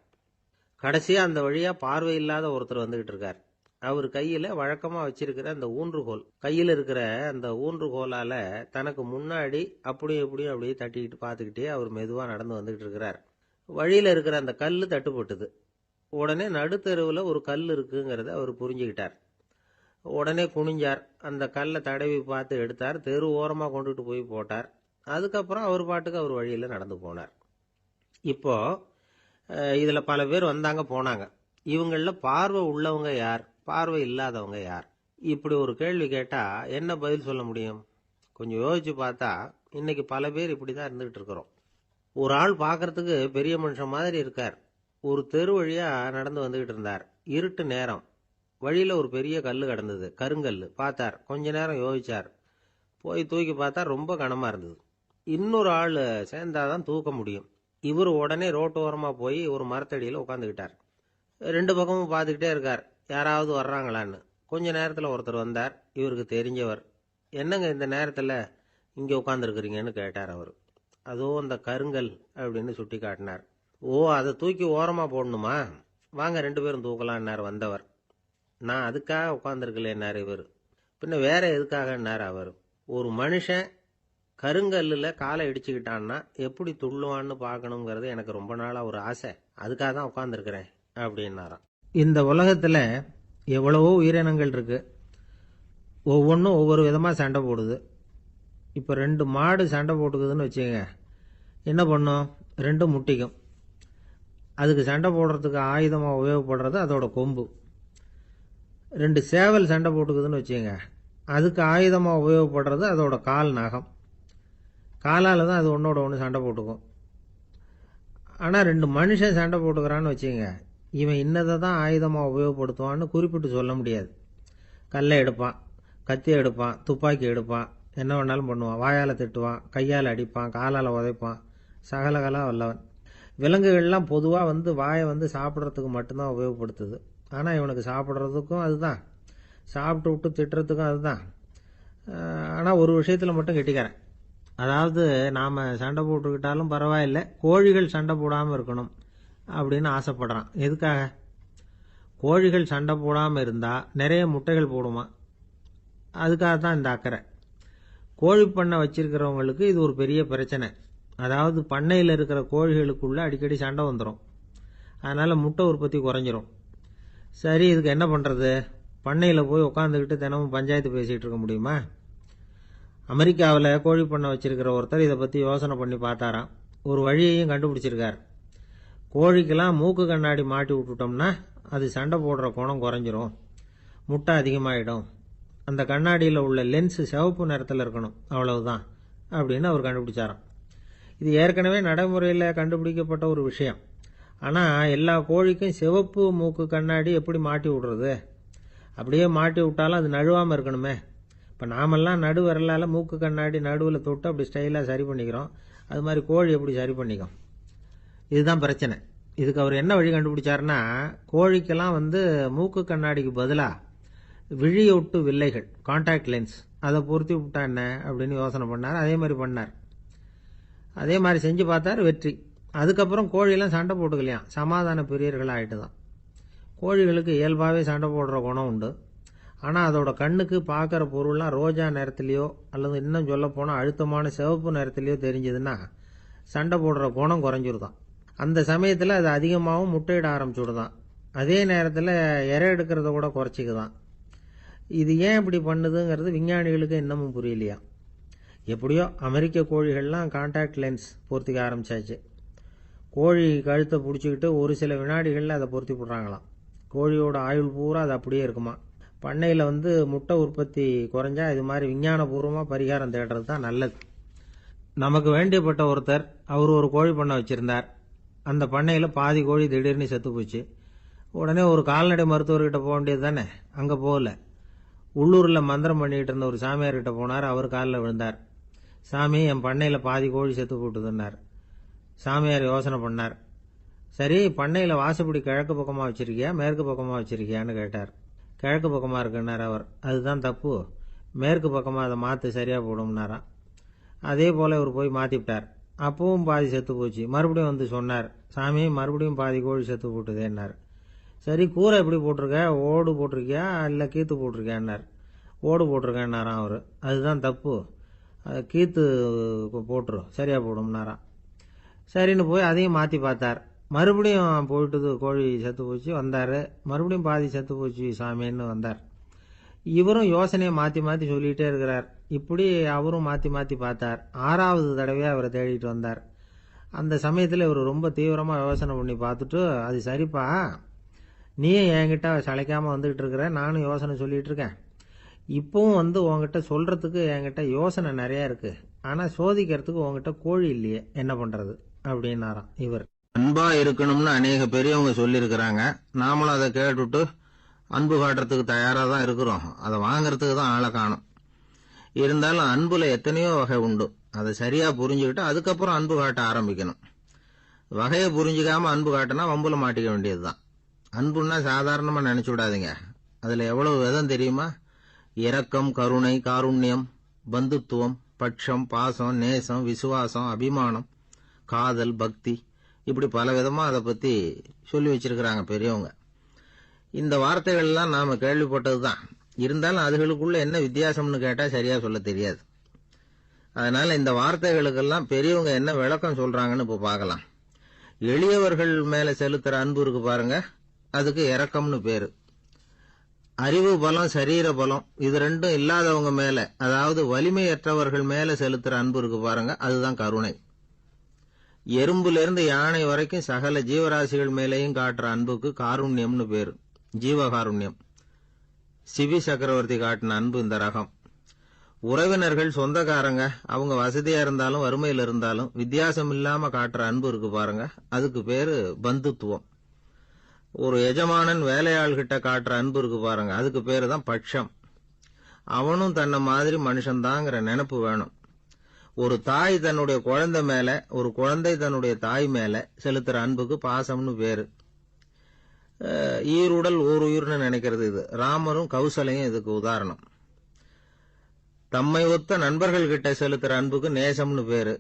கடைசியாக அந்த வழியாக பார்வை இல்லாத ஒருத்தர் வந்துக்கிட்டு இருக்கார். அவர் கையில் வழக்கமாக வச்சிருக்கிற அந்த ஊன்றுகோல், கையில் இருக்கிற அந்த ஊன்றுகோலால் தனக்கு முன்னாடி அப்படியும் இப்படியும் அப்படியே தட்டிக்கிட்டு பார்த்துக்கிட்டே அவர் மெதுவாக நடந்து வந்துக்கிட்டு இருக்கிறார். வழியில் இருக்கிற அந்த கல் தட்டுப்பட்டுது. உடனே நடுத்தெருவில் ஒரு கல் இருக்குங்கிறத அவர் புரிஞ்சுக்கிட்டார். உடனே குனிஞ்சார், அந்த கல்லை தடவி பார்த்து எடுத்தார், தெரு ஓரமாக கொண்டுட்டு போய் போட்டார். அதுக்கப்புறம் அவர் பாட்டுக்கு அவர் வழியில் நடந்து போனார். இப்போ இதில் பல பேர் வந்தாங்க போனாங்க. இவங்களில் பார்வை உள்ளவங்க யார், பார்வை இல்லாதவங்க யார்? இப்படி ஒரு கேள்வி கேட்டால் என்ன பதில் சொல்ல முடியும்? கொஞ்சம் யோசிச்சு பார்த்தா இன்னைக்கு பல பேர் இப்படி தான் இருந்துகிட்டு இருக்கிறோம். ஒரு ஆள் பார்க்கறதுக்கு பெரிய மனுஷன் மாதிரி இருக்கார். ஒரு தெரு வழியாக நடந்து வந்துகிட்டு இருந்தார். இருட்டு நேரம். வழியில் ஒரு பெரிய கல் கிடந்தது, கருங்கல். பார்த்தார், கொஞ்ச நேரம் யோசிச்சார். போய் தூக்கி பார்த்தா ரொம்ப கனமாக இருந்தது. இன்னொரு ஆள் சேர்ந்தாதான் தூக்க முடியும். இவர் உடனே ரோட்டோரமாக போய் ஒரு மரத்தடியில் உட்காந்துக்கிட்டார். ரெண்டு பக்கமும் பார்த்துக்கிட்டே இருக்கார், யாராவது வர்றாங்களான்னு. கொஞ்ச நேரத்தில் ஒருத்தர் வந்தார், இவருக்கு தெரிஞ்சவர். என்னங்க இந்த நேரத்தில் இங்கே உட்காந்துருக்குறீங்கன்னு கேட்டார் அவர். அதோ அந்த கருங்கல் அப்படின்னு சுட்டி காட்டினார். ஓ, அதை தூக்கி ஓரமாக போடணுமா? வாங்க ரெண்டு பேரும் தூக்கலான்னார் வந்தவர். நான் அதுக்காக உட்காந்துருக்கலேன்னார் இவர். பின்ன வேற எதுக்காகன்னார் அவர். ஒரு மனுஷன் கருங்கல்லில் காலை இடிச்சுக்கிட்டான்னா எப்படி துள்ளுவான்னு பார்க்கணுங்கிறது எனக்கு ரொம்ப நாளாக ஒரு ஆசை. அதுக்காக தான் உட்காந்துருக்கிறேன் அப்படின்னாராம். இந்த உலகத்தில் எவ்வளவோ உயிரினங்கள் இருக்கு. ஒவ்வொன்றும் ஒவ்வொரு விதமாக சண்டை போடுது. இப்போ ரெண்டு மாடு சண்டை போட்டுக்குதுன்னு வச்சுக்கோங்க, என்ன பண்ணும்? ரெண்டும் முட்டிக்கும். அதுக்கு சண்டை போடுறதுக்கு ஆயுதமாக உபயோகப்படுறது அதோட கொம்பு. ரெண்டு சேவல் சண்டை போட்டுக்குதுன்னு வச்சுக்கோங்க, அதுக்கு ஆயுதமாக உபயோகப்படுறது அதோட கால் நகம். காலால் தான் அது ஒன்றோட ஒன்று சண்டை போட்டுக்கும். ஆனால் ரெண்டு மனுஷன் சண்டை போட்டுக்கிறான்னு வச்சுக்கோங்க, இவன் இன்னதை தான் ஆயுதமாக உபயோகப்படுத்துவான்னு குறிப்பிட்டு சொல்ல முடியாது. கல்லை எடுப்பான், கத்தி எடுப்பான், துப்பாக்கி எடுப்பான், என்ன வேணாலும் பண்ணுவான். வாயால் திட்டுவான், கையால் அடிப்பான், காலால் உதைப்பான், சகலகலா வல்லவன். விலங்குகள்லாம் பொதுவாக வாயை சாப்பிட்றதுக்கு மட்டும்தான் உபயோகப்படுத்துது. ஆனால் இவனுக்கு சாப்பிட்றதுக்கும் அதுதான், சாப்பிட்டு விட்டு திட்டுறதுக்கும் அதுதான். ஆனால் ஒரு விஷயத்தில் மட்டும் கெட்டிக்கிறேன். அதாவது நாம் சண்டை போட்டுக்கிட்டாலும் பரவாயில்லை, கோழிகள் சண்டை போடாமல் இருக்கணும் அப்படின்னு ஆசைப்படுறான். எதுக்காக? கோழிகள் சண்டை போடாமல் இருந்தால் நிறைய முட்டைகள் போடுமா, அதுக்காக தான் இந்த அக்கறை. கோழி பண்ணை வச்சிருக்கிறவங்களுக்கு இது ஒரு பெரிய பிரச்சனை. அதாவது பண்ணையில் இருக்கிற கோழிகளுக்குள்ள அடிக்கடி சண்டை வந்துடும். அதனால் முட்டை உற்பத்தி குறைஞ்சிரும். சரி, இதுக்கு என்ன பண்ணுறது? பண்ணையில் போய் உட்காந்துக்கிட்டு தினமும் பஞ்சாயத்து பேசிகிட்டு இருக்க முடியுமா? அமெரிக்காவில் கோழி பண்ணை வச்சிருக்கிற ஒருத்தர் இதை பற்றி யோசனை பண்ணி பார்த்தாராம். ஒரு வழியையும் கண்டுபிடிச்சிருக்கார். கோழிக்கெல்லாம் மூக்கு கண்ணாடி மாட்டி விட்டுட்டோம்னா அது சண்டை போடுற குணம் குறைஞ்சிரும், முட்டை அதிகமாகிடும். அந்த கண்ணாடியில் உள்ள லென்ஸு சிவப்பு நிறத்தில் இருக்கணும், அவ்வளவுதான் அப்படின்னு அவர் கண்டுபிடிச்சாராம். இது ஏற்கனவே நடைமுறையில் கண்டுபிடிக்கப்பட்ட ஒரு விஷயம். ஆனால் எல்லா கோழிக்கும் சிவப்பு மூக்கு கண்ணாடி எப்படி மாட்டி விடுறது? அப்படியே மாட்டி விட்டாலும் அது நழுவாமல் இருக்கணுமே. இப்போ நாமெல்லாம் நடு விரலால் மூக்கு கண்ணாடி நடுவில் தொட்டு அப்படி ஸ்டைலாக சரி பண்ணிக்கிறோம். அது மாதிரி கோழி எப்படி சரி பண்ணிக்கும்? இதுதான் பிரச்சனை. இதுக்கு அவர் என்ன வழி கண்டுபிடிச்சாருன்னா, கோழிக்கெல்லாம் மூக்கு கண்ணாடிக்கு பதிலாக விழியொட்டு வில்லைகள், கான்டாக்ட் லென்ஸ், அதை பொருத்தி விட்டா என்ன அப்படின்னு யோசனை பண்ணார். அதே மாதிரி பண்ணார். அதே மாதிரி செஞ்சு பார்த்தார், வெற்றி. அதுக்கப்புறம் கோழியெல்லாம் சண்டை போட்டுக்கலையாம், சமாதான பிரியர்கள் ஆகிட்டு தான். கோழிகளுக்கு இயல்பாகவே சண்டை போடுற குணம் உண்டு. ஆனால் அதோட கண்ணுக்கு பார்க்குற பொருள்லாம் ரோஜா நிறத்துலையோ அல்லது இன்னும் சொல்ல போனால் அழுத்தமான சிவப்பு நிறத்துலையோ தெரிஞ்சதுன்னா சண்டை போடுற குணம் குறைஞ்சிருதான். அந்த சமயத்தில் அது அதிகமாகவும் முட்டையிட ஆரம்பிச்சுடுதான். அதே நேரத்தில் இறை எடுக்கிறத கூட குறைச்சிக்குதான். இது ஏன் இப்படி பண்ணுதுங்கிறது விஞ்ஞானிகளுக்கு இன்னமும் புரியலையா. எப்படியோ அமெரிக்க கோழிகள்லாம் கான்டாக்ட் லென்ஸ் பொருத்திக்க ஆரம்பிச்சாச்சு. கோழி கழுத்தை பிடிச்சிக்கிட்டு ஒரு சில வினாடிகளில் அதை பொருத்தி போடுறாங்களாம். கோழியோட ஆயுள் பூரா அது அப்படியே இருக்குமா. பண்ணையில் முட்டை உற்பத்தி குறைஞ்சா இது மாதிரி விஞ்ஞானபூர்வமாக பரிகாரம் தேடுறது தான் நல்லது. நமக்கு வேண்டியப்பட்ட ஒருத்தர், அவர் ஒரு கோழி பண்ணை வச்சுருந்தார். அந்த பண்ணையில் பாதி கோழி திடீர்னு செத்து போச்சு. உடனே ஒரு கால்நடை மருத்துவர்கிட்ட போக வேண்டியது தானே. அங்கே போகல. உள்ளூரில் மந்திரம் பண்ணிக்கிட்டு இருந்த ஒரு சாமியார்கிட்ட போனார். அவர் காலில் விழுந்தார். சாமி, என் பண்ணையில் பாதி கோழி செத்து போட்டுதுன்னார். சாமியார் யோசனை பண்ணார். சரி, பண்ணையில் வாசப்படி கிழக்கு பக்கமாக வச்சிருக்கியா மேற்கு பக்கமாக வச்சிருக்கியான்னு கேட்டார். கிழக்கு பக்கமாக இருக்குன்னார் அவர். அதுதான் தப்பு, மேற்கு பக்கமாக அதை மாற்று, சரியாக போடும்னாராம். அதே போல் அவர் போய் மாற்றிவிட்டார். அப்பவும் பாதி செத்து போச்சு. மறுபடியும் சொன்னார், சாமி மறுபடியும் பாதி கோழி செத்து போட்டுதேன்னார். சரி, கூரை எப்படி போட்டிருக்க, ஓடு போட்டிருக்கியா இல்லை கீத்து போட்டிருக்கியான்னார். ஓடு போட்டிருக்கேன்னாராம் அவர். அதுதான் தப்பு, கீத்து போட்டுரும், சரியாக போடும்னாராம். சரின்னு போய் அதையும் மாற்றி பார்த்தார். மறுபடியும் போயிட்டுது, கோழி செத்து போச்சு. வந்தார். மறுபடியும் பாதி செத்து போச்சு சாமின்னு வந்தார். இவரும் யோசனையை மாத்தி மாத்தி சொல்லிட்டே இருக்கிறார். இப்படி அவரும் மாத்தி மாத்தி பார்த்தார். 6வது தடவையா அவரை தேடிட்டு வந்தார். அந்த சமயத்துல இவர் ரொம்ப தீவிரமா யோசனை பண்ணி பார்த்துட்டு, அது சரிப்பா, நீயும் என்கிட்ட சளைக்காம வந்துகிட்டு இருக்கிற, நானும் யோசனை சொல்லிட்டு இருக்கேன். இப்பவும் உங்ககிட்ட சொல்றதுக்கு என்கிட்ட யோசனை நிறைய இருக்கு. ஆனா சோதிக்கிறதுக்கு உங்ககிட்ட கோழி இல்லையே, என்ன பண்றது அப்படின்னாராம் இவர். அன்பா இருக்கணும்னு அநேக பெரியவங்க சொல்லியிருக்கிறாங்க. நாமளும் அதை கேட்டுட்டு அன்பு காட்டுறதுக்கு தயாரா தான் இருக்கிறோம். அதை வாங்கறதுக்கு தான் ஆளை காணும். இருந்தாலும் அன்புல எத்தனையோ வகை உண்டு. அதை சரியா புரிஞ்சுக்கிட்டு அதுக்கப்புறம் அன்பு காட்ட ஆரம்பிக்கணும். வகையை புரிஞ்சுக்காம அன்பு காட்டினா வம்புல மாட்டிக்க வேண்டியதுதான். அன்புன்னா சாதாரணமா நினைச்சு விடாதீங்க. அதுல எவ்வளவு விதம் தெரியுமா? இரக்கம், கருணை, காருண்யம், பந்துத்துவம், பட்சம், பாசம், நேசம், விசுவாசம், அபிமானம், காதல், பக்தி, இப்படி பல விதமா அதை பத்தி சொல்லி வச்சிருக்கிறாங்க பெரியவங்க. இந்த வார்த்தைகள்லாம் நாம கேள்விப்பட்டதுதான். இருந்தாலும் அதுகளுக்குள்ள என்ன வித்தியாசம்னு கேட்டா சரியா சொல்ல தெரியாது. அதனால இந்த வார்த்தைகளுக்கெல்லாம் பெரியவங்க என்ன விளக்கம் சொல்றாங்கன்னு இப்ப பார்க்கலாம். எளியவர்கள் மேல செலுத்துற அன்பு இருக்கு பாருங்க, அதுக்கு இரக்கம்னு பேரு. அறிவு பலம், சரீர பலம், இது ரெண்டும் இல்லாதவங்க மேல, அதாவது வலிமையற்றவர்கள் மேல செலுத்துற அன்பு இருக்கு பாருங்க, அதுதான் கருணை. எறும்புல இருந்து யானை வரைக்கும் சகல ஜீவராசிகள் மேலேயும் காட்டுற அன்புக்கு காருண்யம்னு பேரு, ஜீவகாருண்யம். சிவி சக்கரவர்த்தி காட்டின அன்பு இந்த ரகம். உறவினர்கள், சொந்தக்காரங்க, அவங்க வசதியா இருந்தாலும் வறுமையில இருந்தாலும் வித்தியாசம் இல்லாம காட்டுற அன்பு இருக்கு பாருங்க, அதுக்கு பேரு பந்துத்துவம். ஒரு எஜமானன் வேலையாள்கிட்ட காட்டுற அன்பு இருக்கு பாருங்க, அதுக்கு பேரு தான் பட்சம். அவனும் தன்னை மாதிரி மனுஷன்தாங்கிற நினைப்பு வேணும். ஒரு தாய் தன்னுடைய குழந்தை மேல, ஒரு குழந்தை தன்னுடைய தாய் மேல செலுத்துற அன்புக்கு பாசம்னு பேரு. ஈருடல் ஓர் உயிர்னு நினைக்கிறது இது. ராமரும் கௌசலையும் இதுக்கு உதாரணம். தம்மை ஒத்த நண்பர்கள் கிட்ட செலுத்துற அன்புக்கு நேசம்னு பேரு.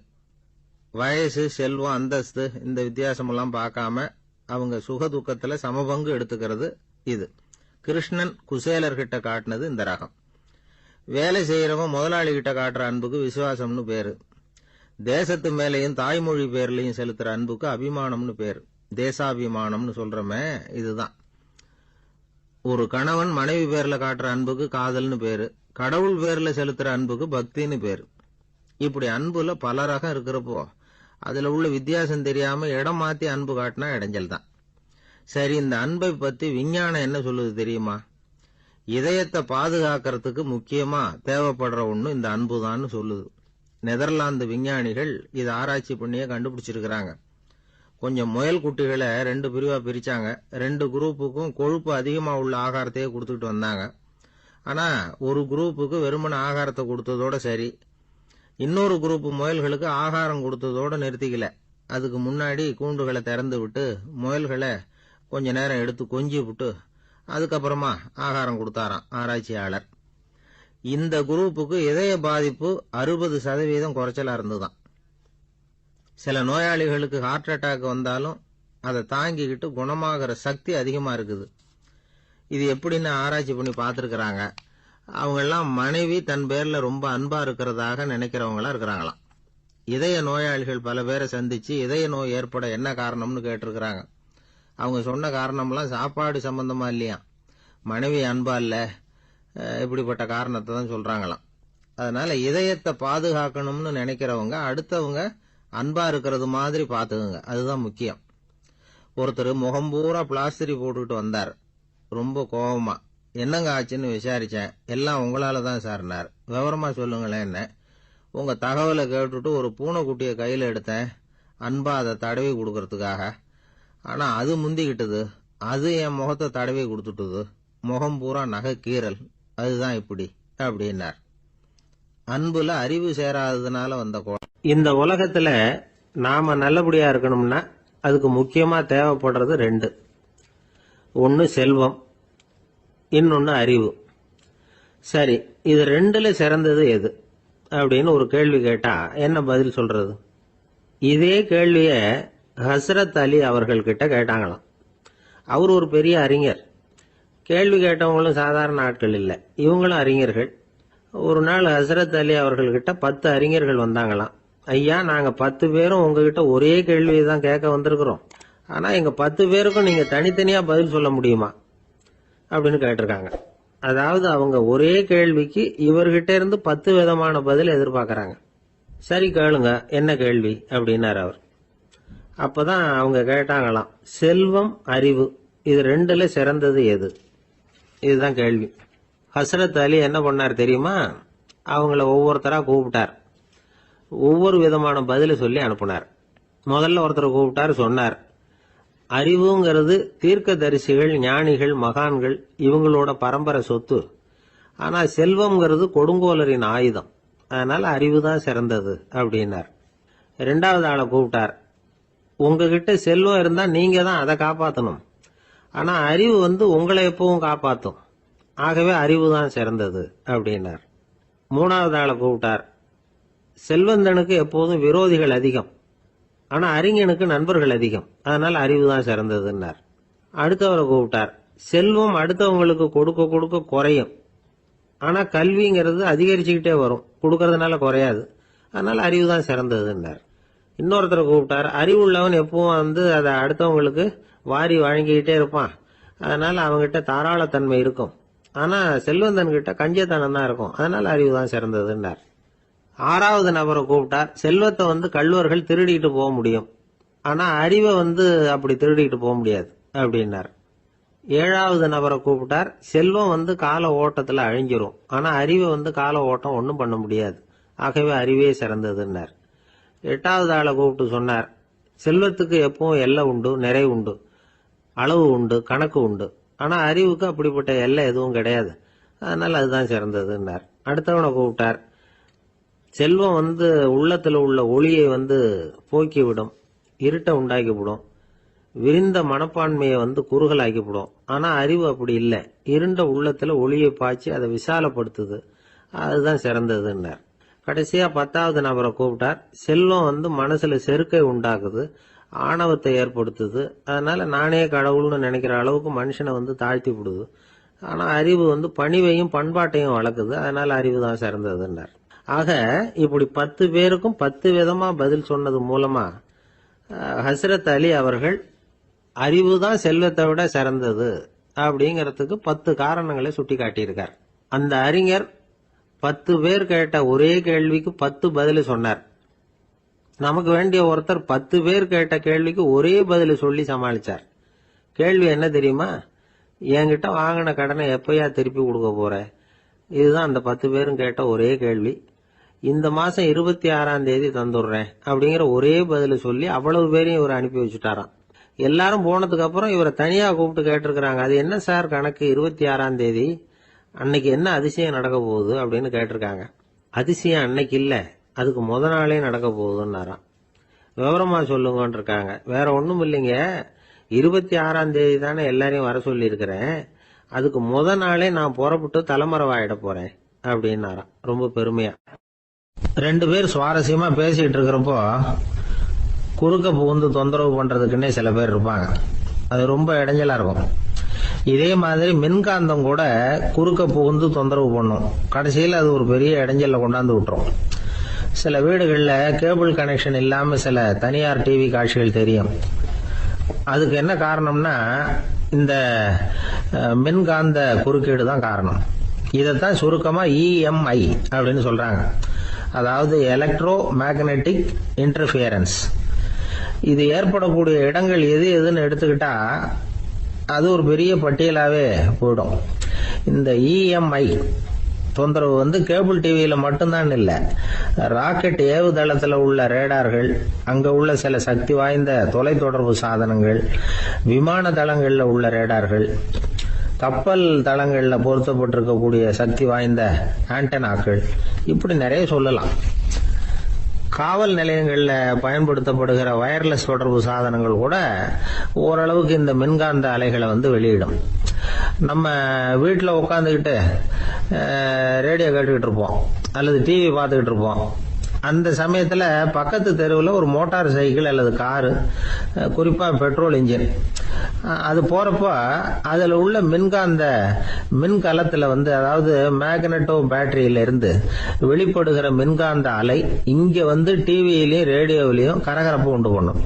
வயசு, செல்வம், அந்தஸ்து, இந்த வித்தியாசமெல்லாம் பார்க்காம அவங்க சுக துக்கத்துல சமபங்கு எடுத்துக்கிறது இது. கிருஷ்ணன் குசேலர்கிட்ட காட்டினது இந்த ரகம். வேலை செய்யறவன் முதலாளி கிட்ட காட்டுற அன்புக்கு விசுவாசம்னு பேரு. தேசத்து மேலையும் தாய்மொழி பேர்லயும் செலுத்துற அன்புக்கு அபிமானம்னு பேரு. தேசாபிமானம்னு சொல்றமே இதுதான். ஒரு கணவன் மனைவி பேர்ல காட்டுற அன்புக்கு காதல்னு பேரு. கடவுள் பேர்ல செலுத்துற அன்புக்கு பக்தின்னு பேரு. இப்படி அன்புல பல ரகம் இருக்கிறப்போ அதுல உள்ள வித்தியாசம் தெரியாம இடம் மாத்தி அன்பு காட்டினா இடைஞ்சல் தான். சரி, இந்த அன்பை பத்தி விஞ்ஞானம் என்ன சொல்லுது தெரியுமா? இதயத்தை பாதுகாக்கிறதுக்கு முக்கியமா தேவைப்படுற ஒண்ணு இந்த அன்புதான்னு சொல்லுது. நெதர்லாந்து விஞ்ஞானிகள் இதை ஆராய்ச்சி பண்ணியே கண்டுபிடிச்சிருக்கிறாங்க. கொஞ்சம் முயல் குட்டிகளை 2 பிரிவா பிரிச்சாங்க. 2 குரூப்புக்கும் கொழுப்பு அதிகமா உள்ள ஆகாரத்தையே கொடுத்துட்டு வந்தாங்க. ஆனா ஒரு குரூப்புக்கு வெறுமன ஆகாரத்தை கொடுத்ததோட சரி, இன்னொரு குரூப் முயல்களுக்கு ஆகாரம் கொடுத்ததோட நிறுத்திக்கல. அதுக்கு முன்னாடி கூண்டுகளை திறந்து விட்டு முயல்களை கொஞ்ச நேரம் எடுத்து கொஞ்சி விட்டு அதுக்கப்புறமா ஆகாரம் கொடுத்தாராம் ஆராய்ச்சியாளர். இந்த குரூப்புக்கு இதய பாதிப்பு 60% குறைச்சலா இருந்துதான். சில நோயாளிகளுக்கு ஹார்ட் அட்டாக் வந்தாலும் அதை தாங்கிக்கிட்டு குணமாகிற சக்தி அதிகமா இருக்குது. இது எப்படின்னு ஆராய்ச்சி பண்ணி பார்த்திருக்கிறாங்க. அவங்க எல்லாம் மனைவி தன் பேர்ல ரொம்ப அன்பா இருக்கிறதாக நினைக்கிறவங்களா இருக்கிறாங்களாம். இதய நோயாளிகள் பல பேரை சந்திச்சு இதய நோய் ஏற்பட என்ன காரணம்னு கேட்டிருக்கிறாங்க. அவங்க சொன்ன காரணம்லாம் சாப்பாடு சம்பந்தமா இல்லையா, மனைவி அன்பா இல்ல, இப்படிப்பட்ட காரணத்தை தான் சொல்றாங்களாம். அதனால இதயத்தை பாதுகாக்கணும்னு நினைக்கிறவங்க அடுத்தவங்க அன்பா இருக்கிறது மாதிரி பாத்துக்குங்க, அதுதான் முக்கியம். ஒருத்தர் முகம் பூரா பிளாஸ்டரி போட்டுக்கிட்டு வந்தார். ரொம்ப கோபமா, என்னங்க ஆச்சுன்னு விசாரிச்சேன். எல்லாம் உங்களால தான் சார்னார். விவரமா சொல்லுங்களேன். என்ன, உங்க தகவலை கேட்டுட்டு ஒரு பூனைக்குட்டியை கையில எடுத்தேன், அன்பா அதை தடவி கொடுக்கறதுக்காக. ஆனா அது முந்திக்கிட்டது, அது என் முகத்தை தடவி கொடுத்துட்டுது, முகம் பூரா நகை கீறல், அதுதான் இப்படி அப்படின்னார். அன்புல அறிவு சேராததுனால வந்த கோலம். இந்த உலகத்துல நாம நல்லபடியா இருக்கணும்னா அதுக்கு முக்கியமா தேவைப்படுறது 2. ஒன்னு செல்வம், இன்னொன்னு அறிவு. சரி, இது 2ல சிறந்தது எது அப்படின்னு ஒரு கேள்வி கேட்டா என்ன பதில் சொல்றது? இதே கேள்விய ஹஸ்ரத் அலி அவர்கள் கிட்ட கேட்டாங்களாம். அவர் ஒரு பெரிய அறிஞர். கேள்வி கேட்டவங்களும் சாதாரண ஆட்கள் இல்லை, இவங்களும் அறிஞர்கள். ஒரு நாள் ஹஸ்ரத் அலி அவர்கள்கிட்ட 10 அறிஞர்கள் வந்தாங்களாம். ஐயா, நாங்க 10 பேரும் உங்ககிட்ட ஒரே கேள்வியை தான் கேட்க வந்திருக்கிறோம். ஆனா எங்க 10 பேருக்கும் நீங்க தனித்தனியா பதில் சொல்ல முடியுமா அப்படின்னு கேட்டிருக்காங்க. அதாவது அவங்க ஒரே கேள்விக்கு இவர்கிட்ட இருந்து 10 விதமான பதில் எதிர்பார்க்கறாங்க. சரி கேளுங்க, என்ன கேள்வி அப்படின்னாரு அவர். அப்பதான் அவங்க கேட்டாங்களாம், செல்வம் அறிவு இது ரெண்டுல சிறந்தது எது? இதுதான் கேள்வி. ஹஸ்ரத் அலி என்ன பண்ணார் தெரியுமா? அவங்கள ஒவ்வொருத்தரா கூப்பிட்டார். ஒவ்வொரு விதமான பதில சொல்லி அனுப்புனார். முதல்ல ஒருத்தரை கூப்பிட்டார், சொன்னார், அறிவுங்கிறது தீர்க்கதரிசிகள், ஞானிகள், மகான்கள் இவங்களோட பரம்பரை சொத்து. ஆனா செல்வம்ங்கிறது கொடுங்கோலரின் ஆயுதம். அதனால அறிவு தான் சிறந்தது அப்படின்னார். ரெண்டாவது ஆளை கூப்பிட்டார். உங்ககிட்ட செல்வம் இருந்தா நீங்க தான் அதை காப்பாற்றணும். ஆனா அறிவு உங்களை எப்பவும் காப்பாற்றும். ஆகவே அறிவு தான் சிறந்தது அப்படின்னார். மூணாவது ஆளை கூப்பிட்டார். செல்வந்தனுக்கு எப்போதும் விரோதிகள் அதிகம். ஆனா அறிஞனுக்கு நண்பர்கள் அதிகம். அதனால அறிவு தான் சிறந்ததுன்னார். அடுத்தவரை கூப்பிட்டார். செல்வம் அடுத்தவங்களுக்கு கொடுக்க கொடுக்க குறையும். ஆனா கல்விங்கிறது அதிகரிச்சுக்கிட்டே வரும், கொடுக்கறதுனால குறையாது. அதனால அறிவு தான் சிறந்ததுன்னார். இன்னொருத்தரை கூப்பிட்டார். அறிவுள்ளவன் எப்பவும் அதை அடுத்தவங்களுக்கு வாரி வழங்கிக்கிட்டே இருப்பான். அதனால அவங்ககிட்ட தாராளத்தன்மை இருக்கும். ஆனா செல்வந்தன் கிட்ட கஞ்சத்தனம் தான் இருக்கும். அதனால அறிவு தான் சிறந்ததுன்னார். ஆறாவது நபரை கூப்பிட்டார். செல்வத்தை கள்வர்கள் திருடிட்டு போக முடியும். ஆனா அறிவை அப்படி திருடிட்டு போக முடியாது அப்படின்னார். ஏழாவது நபரை கூப்பிட்டார். செல்வம் கால ஓட்டத்துல அழிஞ்சிரும். ஆனா அறிவை கால ஓட்டம் ஒன்றும் பண்ண முடியாது. ஆகவே அறிவே சிறந்ததுன்னார். எட்டாவது ஆளை கூப்பிட்டு சொன்னார், செல்வத்துக்கு எப்பவும் எல்லை உண்டு, நிறை உண்டு, அளவு உண்டு, கணக்கு உண்டு. ஆனா அறிவுக்கு அப்படிப்பட்ட எல்லை எதுவும் கிடையாது. அதனால அதுதான் சிறந்ததுன்னார். அடுத்தவனை கூப்பிட்டார். செல்வம் உள்ளத்துல உள்ள ஒளியை போக்கிவிடும், இருட்டை உண்டாக்கிவிடும், விரிந்த மனப்பான்மையை குறுகலாக்கிவிடும். ஆனா அறிவு அப்படி இல்லை. இருண்ட உள்ளத்துல ஒளியை பாய்ச்சி அதை விசாலப்படுத்துது. அதுதான் சிறந்ததுன்னார். கடைசியா 10வது நபரை கூப்பிட்டார். செல்வம் மனசுல செருக்கை உண்டாக்குது, ஆணவத்தை ஏற்படுத்துது. அதனால நானே கடவுள்னு நினைக்கிற அளவுக்கு மனுஷனை தாழ்த்தி விடுது. ஆனா அறிவு பணிவையும் பண்பாட்டையும் வளர்க்குது. அதனால அறிவு தான் சிறந்ததுன்னார். ஆக இப்படி 10 பேருக்கும் 10 விதமா பதில் சொன்னது மூலமா ஹஸ்ரத் அலி அவர்கள் அறிவு தான் செல்வத்தை விட சிறந்தது அப்படிங்கறதுக்கு 10 காரணங்களை சுட்டி காட்டியிருக்கார். அந்த அறிஞர் 10 பேர் கேட்ட ஒரே கேள்விக்கு 10 பதில் சொன்னார். நமக்கு வேண்டிய ஒருத்தர் 10 பேர் கேட்ட கேள்விக்கு ஒரே பதில் சொல்லி சமாளிச்சார். கேள்வி என்ன தெரியுமா? என்கிட்ட வாங்கின கடனை எப்பயா திருப்பி கொடுக்க போற? இதுதான் அந்த 10 பேரும் கேட்ட ஒரே கேள்வி. இந்த மாசம் 26ஆம் தேதி தந்துடுறேன் அப்படிங்கிற ஒரே பதில சொல்லி அவ்வளவு பேரையும் இவர் அனுப்பி வச்சுட்டாராம். எல்லாரும் போனதுக்கு அப்புறம் இவரை தனியா கூப்பிட்டு கேட்டிருக்கிறாங்க. அது என்ன சார் கணக்கு, 26ஆம் தேதி அன்னைக்கு என்ன அதிசயம் நடக்க போகுது அப்படின்னு கேட்டிருக்காங்க. அதிசயம் அன்னைக்கு இல்ல, அதுக்கு முத நாளே நடக்க போகுதுன்னாராம். விவரமா சொல்லுங்கன்னு இருக்காங்க. வேற ஒண்ணும் இல்லைங்க, 26ஆம் தேதி தானே எல்லாரையும் வர சொல்லி இருக்கிறேன். அதுக்கு முத நாளே நான் புறப்பட்டு தலைமறைவாயிட போறேன் அப்படின்னாராம் ரொம்ப பெருமையா. 2 பேர் சுவாரஸ்யமா பேசிட்டு இருக்கிறப்போ குறுக்க புகுந்து தொந்தரவு பண்றதுக்குன்னே சில பேர் இருப்பாங்க. அது ரொம்ப இடைஞ்சலா இருக்கும். இதே மாதிரி மின்காந்தம் கூட குறுக்க புகுந்து தொந்தரவு பண்ணும். கடைசியில் அது ஒரு பெரிய இடைஞ்சல கொண்டாந்து விட்டுரும். சில வீடுகளில் கேபிள் கனெக்ஷன் இல்லாம சில தனியார் டிவி காட்சிகள் தெரியும். அதுக்கு என்ன காரணம்னா இந்த மின்காந்த குறுக்கீடு தான் காரணம். இதைத்தான் சுருக்கமா EMI அப்படின்னு சொல்றாங்க. அதாவது எலக்ட்ரோ மேக்னெட்டிக் இன்டர்ஃபியரன்ஸ். இது ஏற்படக்கூடிய இடங்கள் எது எதுன்னு எடுத்துக்கிட்டா அது ஒரு பெரிய பட்டியலாவே போயிடும். இந்த EMI தொந்தரவு கேபிள் டிவியில மட்டும்தான் இல்ல, ராக்கெட் ஏவுதளத்துல உள்ள ரேடார்கள், அங்க உள்ள சில சக்தி வாய்ந்த தொலைத்தொடர்பு சாதனங்கள், விமான தளங்கள்ல உள்ள ரேடார்கள், கப்பல் தளங்கள்ல பொருத்தப்பட்டிருக்கக்கூடிய சக்தி வாய்ந்த ஆண்டனாக்கள், இப்படி நிறைய சொல்லலாம். காவல் நிலையங்கள்ல பயன்படுத்தப்படுகிற வயர்லெஸ் தொடர்பு சாதனங்கள் கூட ஓரளவுக்கு இந்த மின்காந்த அலைகளை வெளியிடும். நம்ம வீட்டில் உட்காந்துக்கிட்டு ரேடியோ கேட்டுக்கிட்டு இருப்போம் அல்லது டிவி பார்த்துக்கிட்டு இருப்போம். அந்த சமயத்துல பக்கத்து தெருவில் ஒரு மோட்டார் சைக்கிள் அல்லது காரு, குறிப்பா பெட்ரோல் இன்ஜின், அது போறப்ப அதுல உள்ள மின்கலத்துல அதாவது மேக்னெட்டோ பேட்டரியில இருந்து வெளிப்படுகிற மின்காந்த அலை இங்க டிவியிலையும் ரேடியோவிலையும் கரகரப்பு உண்டு பண்ணும்.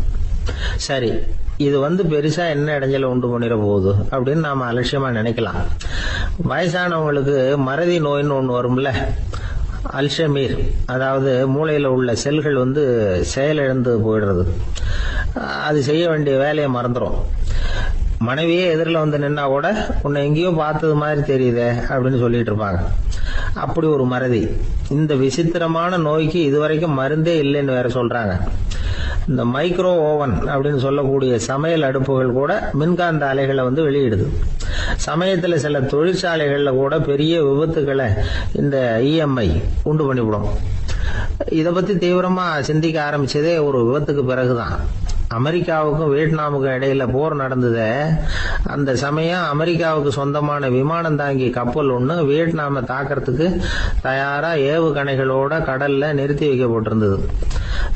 சரி, இது பெருசா என்ன இடைஞ்சல உண்டு பண்ணிட போகுது அப்படின்னு நாம அலட்சியமா நினைக்கலாம். வயசானவங்களுக்கு மறதி நோயின்னு ஒண்ணு வரும்ல, அல்ஷமீர், அதாவது மூளையில உள்ள செல்கள் செயலிழந்து போயிடுறது. அது செய்ய வேண்டிய வேலையை மறந்துடும். மனைவியே எதிரில் நின்னா கூட உன்னை எங்கேயோ பார்த்தது மாதிரி தெரியுதே அப்படின்னு சொல்லிட்டு இருப்பாங்க. அப்படி ஒரு மறதி. இந்த விசித்திரமான நோய்க்கு இதுவரைக்கும் மருந்தே இல்லைன்னு வேற சொல்றாங்க. இந்த மைக்ரோ ஓவன் அப்படின்னு சொல்லக்கூடிய சமையல் அடுப்புகள் கூட மின்காந்த அலைகளை வெளியிடுது. சமயத்தில் சில தொழிற்சாலைகள்ல கூட பெரிய விபத்துக்களை இந்த இஎம்ஐ உண்டு பண்ணிவிடும். இதை பத்தி தீவிரமா சிந்திக்க ஆரம்பிச்சதே ஒரு விபத்துக்கு பிறகுதான். அமெரிக்காவுக்கும் வியட்நாமுக்கும் இடையில போர் நடந்தது. அந்த சமயம் அமெரிக்காவுக்கு சொந்தமான விமானம் தாங்கி கப்பல் ஒண்ணு வியட்நாமை தாக்கிறதுக்கு தயாரா ஏவுகணைகளோட கடல்ல நிறுத்தி வைக்கப்பட்டிருந்தது.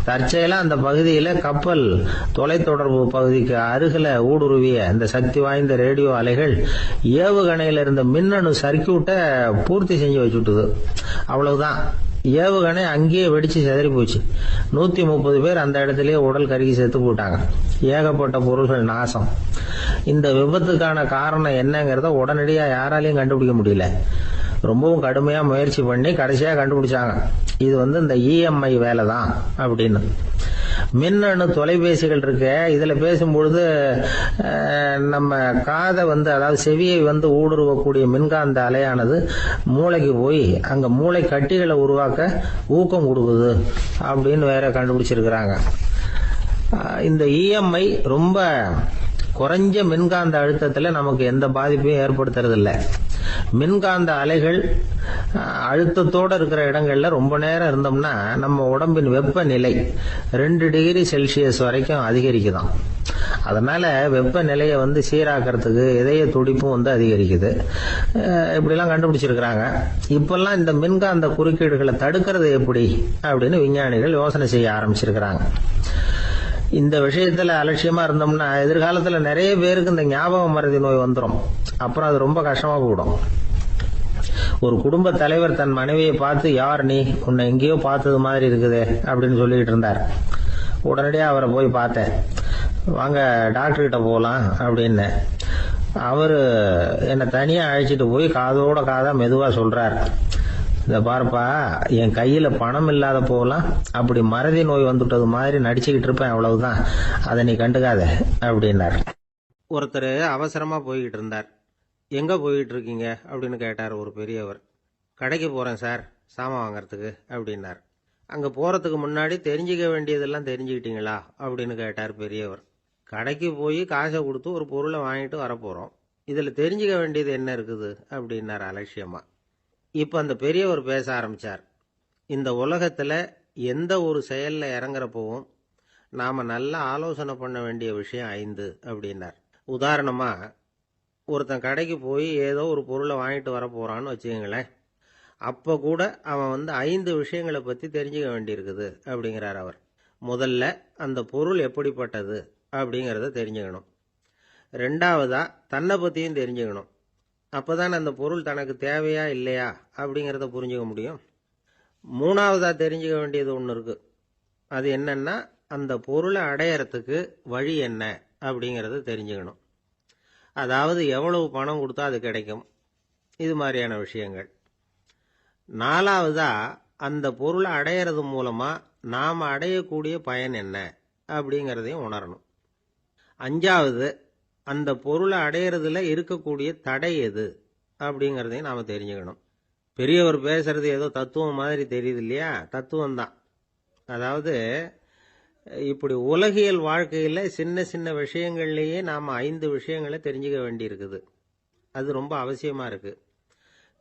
தற்செயலா அந்த பகுதியில கப்பல் தொலைத்தொடர்பு பகுதிக்கு அருகில ஊடுருவிய இந்த சக்தி வாய்ந்த ரேடியோ அலைகள் ஏவுகணையில இருந்த மின்னணு சர்க்கியூட்டை பூர்த்தி செஞ்சு வச்சுட்டுது. அவ்வளவுதான், ஏவுகணை அங்கேயே வெடிச்சு செதறி போச்சு. 130 பேர் அந்த இடத்திலேயே உடல் கருகி செத்து போட்டாங்க. ஏகப்பட்ட பொருள்கள் நாசம். இந்த விபத்துக்கான காரணம் என்னங்கிறத உடனடியா யாராலையும் கண்டுபிடிக்க முடியல. ரொம்பவும் கடுமையா முயற்சி பண்ணி கடைசியா கண்டுபிடிச்சாங்க, இது இந்த இஎம்ஐ வேலை தான் அப்படின்னு. மின்னணு தொலைபேசிகள் இருக்கு, இதுல பேசும்பொழுது நம்ம காதை அதாவது செவியை ஊடுருவக்கூடிய மின்காந்த அலையானது மூளைக்கு போய் அங்க மூளை கட்டிகளை உருவாக்க ஊக்கம் கொடுக்குது அப்படின்னு வேற கண்டுபிடிச்சிருக்கிறாங்க. இந்த இஎம்ஐ ரொம்ப குறைஞ்ச மின்காந்த அழுத்தத்துல நமக்கு எந்த பாதிப்பையும் ஏற்படுத்துறது இல்லை. மின்காந்த அலைகள் அழுத்தத்தோட இருக்கிற இடங்கள்ல ரொம்ப நேரம் இருந்தோம்னா நம்ம உடம்பின் வெப்பநிலை 2 டிகிரி செல்சியஸ் வரைக்கும் அதிகரிக்குதாம். அதனால வெப்பநிலையை சீராக்கிறதுக்கு இதய துடிப்பும் அதிகரிக்குது. இப்படிலாம் கண்டுபிடிச்சிருக்கிறாங்க. இப்பெல்லாம் இந்த மின்காந்த குறுக்கீடுகளை தடுக்கிறது எப்படி அப்படின்னு விஞ்ஞானிகள் யோசனை செய்ய ஆரம்பிச்சிருக்கிறாங்க. இந்த விஷயத்துல அலட்சியமா இருந்தோம்னா எதிர்காலத்துல நிறைய பேருக்கு இந்த ஞாபக மறதி நோய் வந்துடும். அப்புறம் அது ரொம்ப கஷ்டமா போயிடும். ஒரு குடும்ப தலைவர் தன் மனைவியை பார்த்து, யார் நீ, உன்னை எங்கேயோ பார்த்தது மாதிரி இருக்குதே அப்படின்னு சொல்லிட்டு இருந்தார். உடனடியா அவரை போய் பார்த்தேன். வாங்க டாக்டர் கிட்ட போகலாம் அப்படின்னு. அவரு என்னை தனியா அழைச்சிட்டு போய் காதோட காதா மெதுவா சொல்றார், இத பாருப்பா, என் கையில பணம் இல்லாத போகலாம் அப்படி மறதி நோய் வந்துட்டது மாதிரி நடிச்சுக்கிட்டு இருப்பேன், அவ்வளவுதான், அதை நீ கண்டுக்காத அப்படின்னார். ஒருத்தர் அவசரமா போய்கிட்டு இருந்தார். எங்க போயிட்டு இருக்கீங்க அப்படின்னு கேட்டார் ஒரு பெரியவர். கடைக்கு போறேன் சார், சாமான் வாங்கறதுக்கு அப்படின்னார். அங்க போறதுக்கு முன்னாடி தெரிஞ்சுக்க வேண்டியதெல்லாம் தெரிஞ்சுக்கிட்டீங்களா அப்படின்னு கேட்டார் பெரியவர். கடைக்கு போய் காசை கொடுத்து ஒரு பொருளை வாங்கிட்டு வரப்போறோம், இதுல தெரிஞ்சுக்க வேண்டியது என்ன இருக்குது அப்படின்னார் அலட்சியமா. இப்ப அந்த பெரியவர் பேச ஆரம்பிச்சார். இந்த உலகத்துல எந்த ஒரு செயல்ல இறங்குறப்பவும் நாம நல்லா ஆலோசனை பண்ண வேண்டிய விஷயம் 5 அப்படின்னார். உதாரணமா, ஒருத்தன் கடைக்கு போய் ஏதோ ஒரு பொருளை வாங்கிட்டு வர போறான்னு வச்சுக்கங்களேன். அப்ப கூட அவன் 5 விஷயங்களை பத்தி தெரிஞ்சுக்க வேண்டியிருக்குது அப்படிங்கிறார் அவர். முதல்ல அந்த பொருள் எப்படிப்பட்டது அப்படிங்கறத தெரிஞ்சுக்கணும். 2வதா தன்னை பத்தியும் தெரிஞ்சுக்கணும். அப்பதான் அந்த பொருள் தனக்கு தேவையா இல்லையா அப்படிங்கறத புரிஞ்சுக்க முடியும். 3வதா தெரிஞ்சுக்க வேண்டியது ஒண்ணு இருக்கு. அது என்னன்னா, அந்த பொருளை அடையறதுக்கு வழி என்ன அப்படிங்கறத தெரிஞ்சுக்கணும். அதாவது எவ்வளவு பணம் கொடுத்தா அது கிடைக்கும், இது மாதிரியான விஷயங்கள். 4வதா அந்த பொருளை அடையறது மூலமா நாம அடையக்கூடிய பயன் என்ன அப்படிங்கறதையும் உணரணும். 5வது அந்த பொருளை அடையறதுல இருக்கக்கூடிய தடை எது அப்படிங்கறதையும் நாம தெரிஞ்சுக்கணும். பெரியவர் பேசுறது ஏதோ தத்துவம் மாதிரி தெரியுது இல்லையா? தத்துவம் தான். அதாவது இப்படி உலகியல் வாழ்க்கையில சின்ன சின்ன விஷயங்கள்லயே நாம 5 விஷயங்களை தெரிஞ்சுக்க வேண்டி இருக்குது. அது ரொம்ப அவசியமா இருக்கு.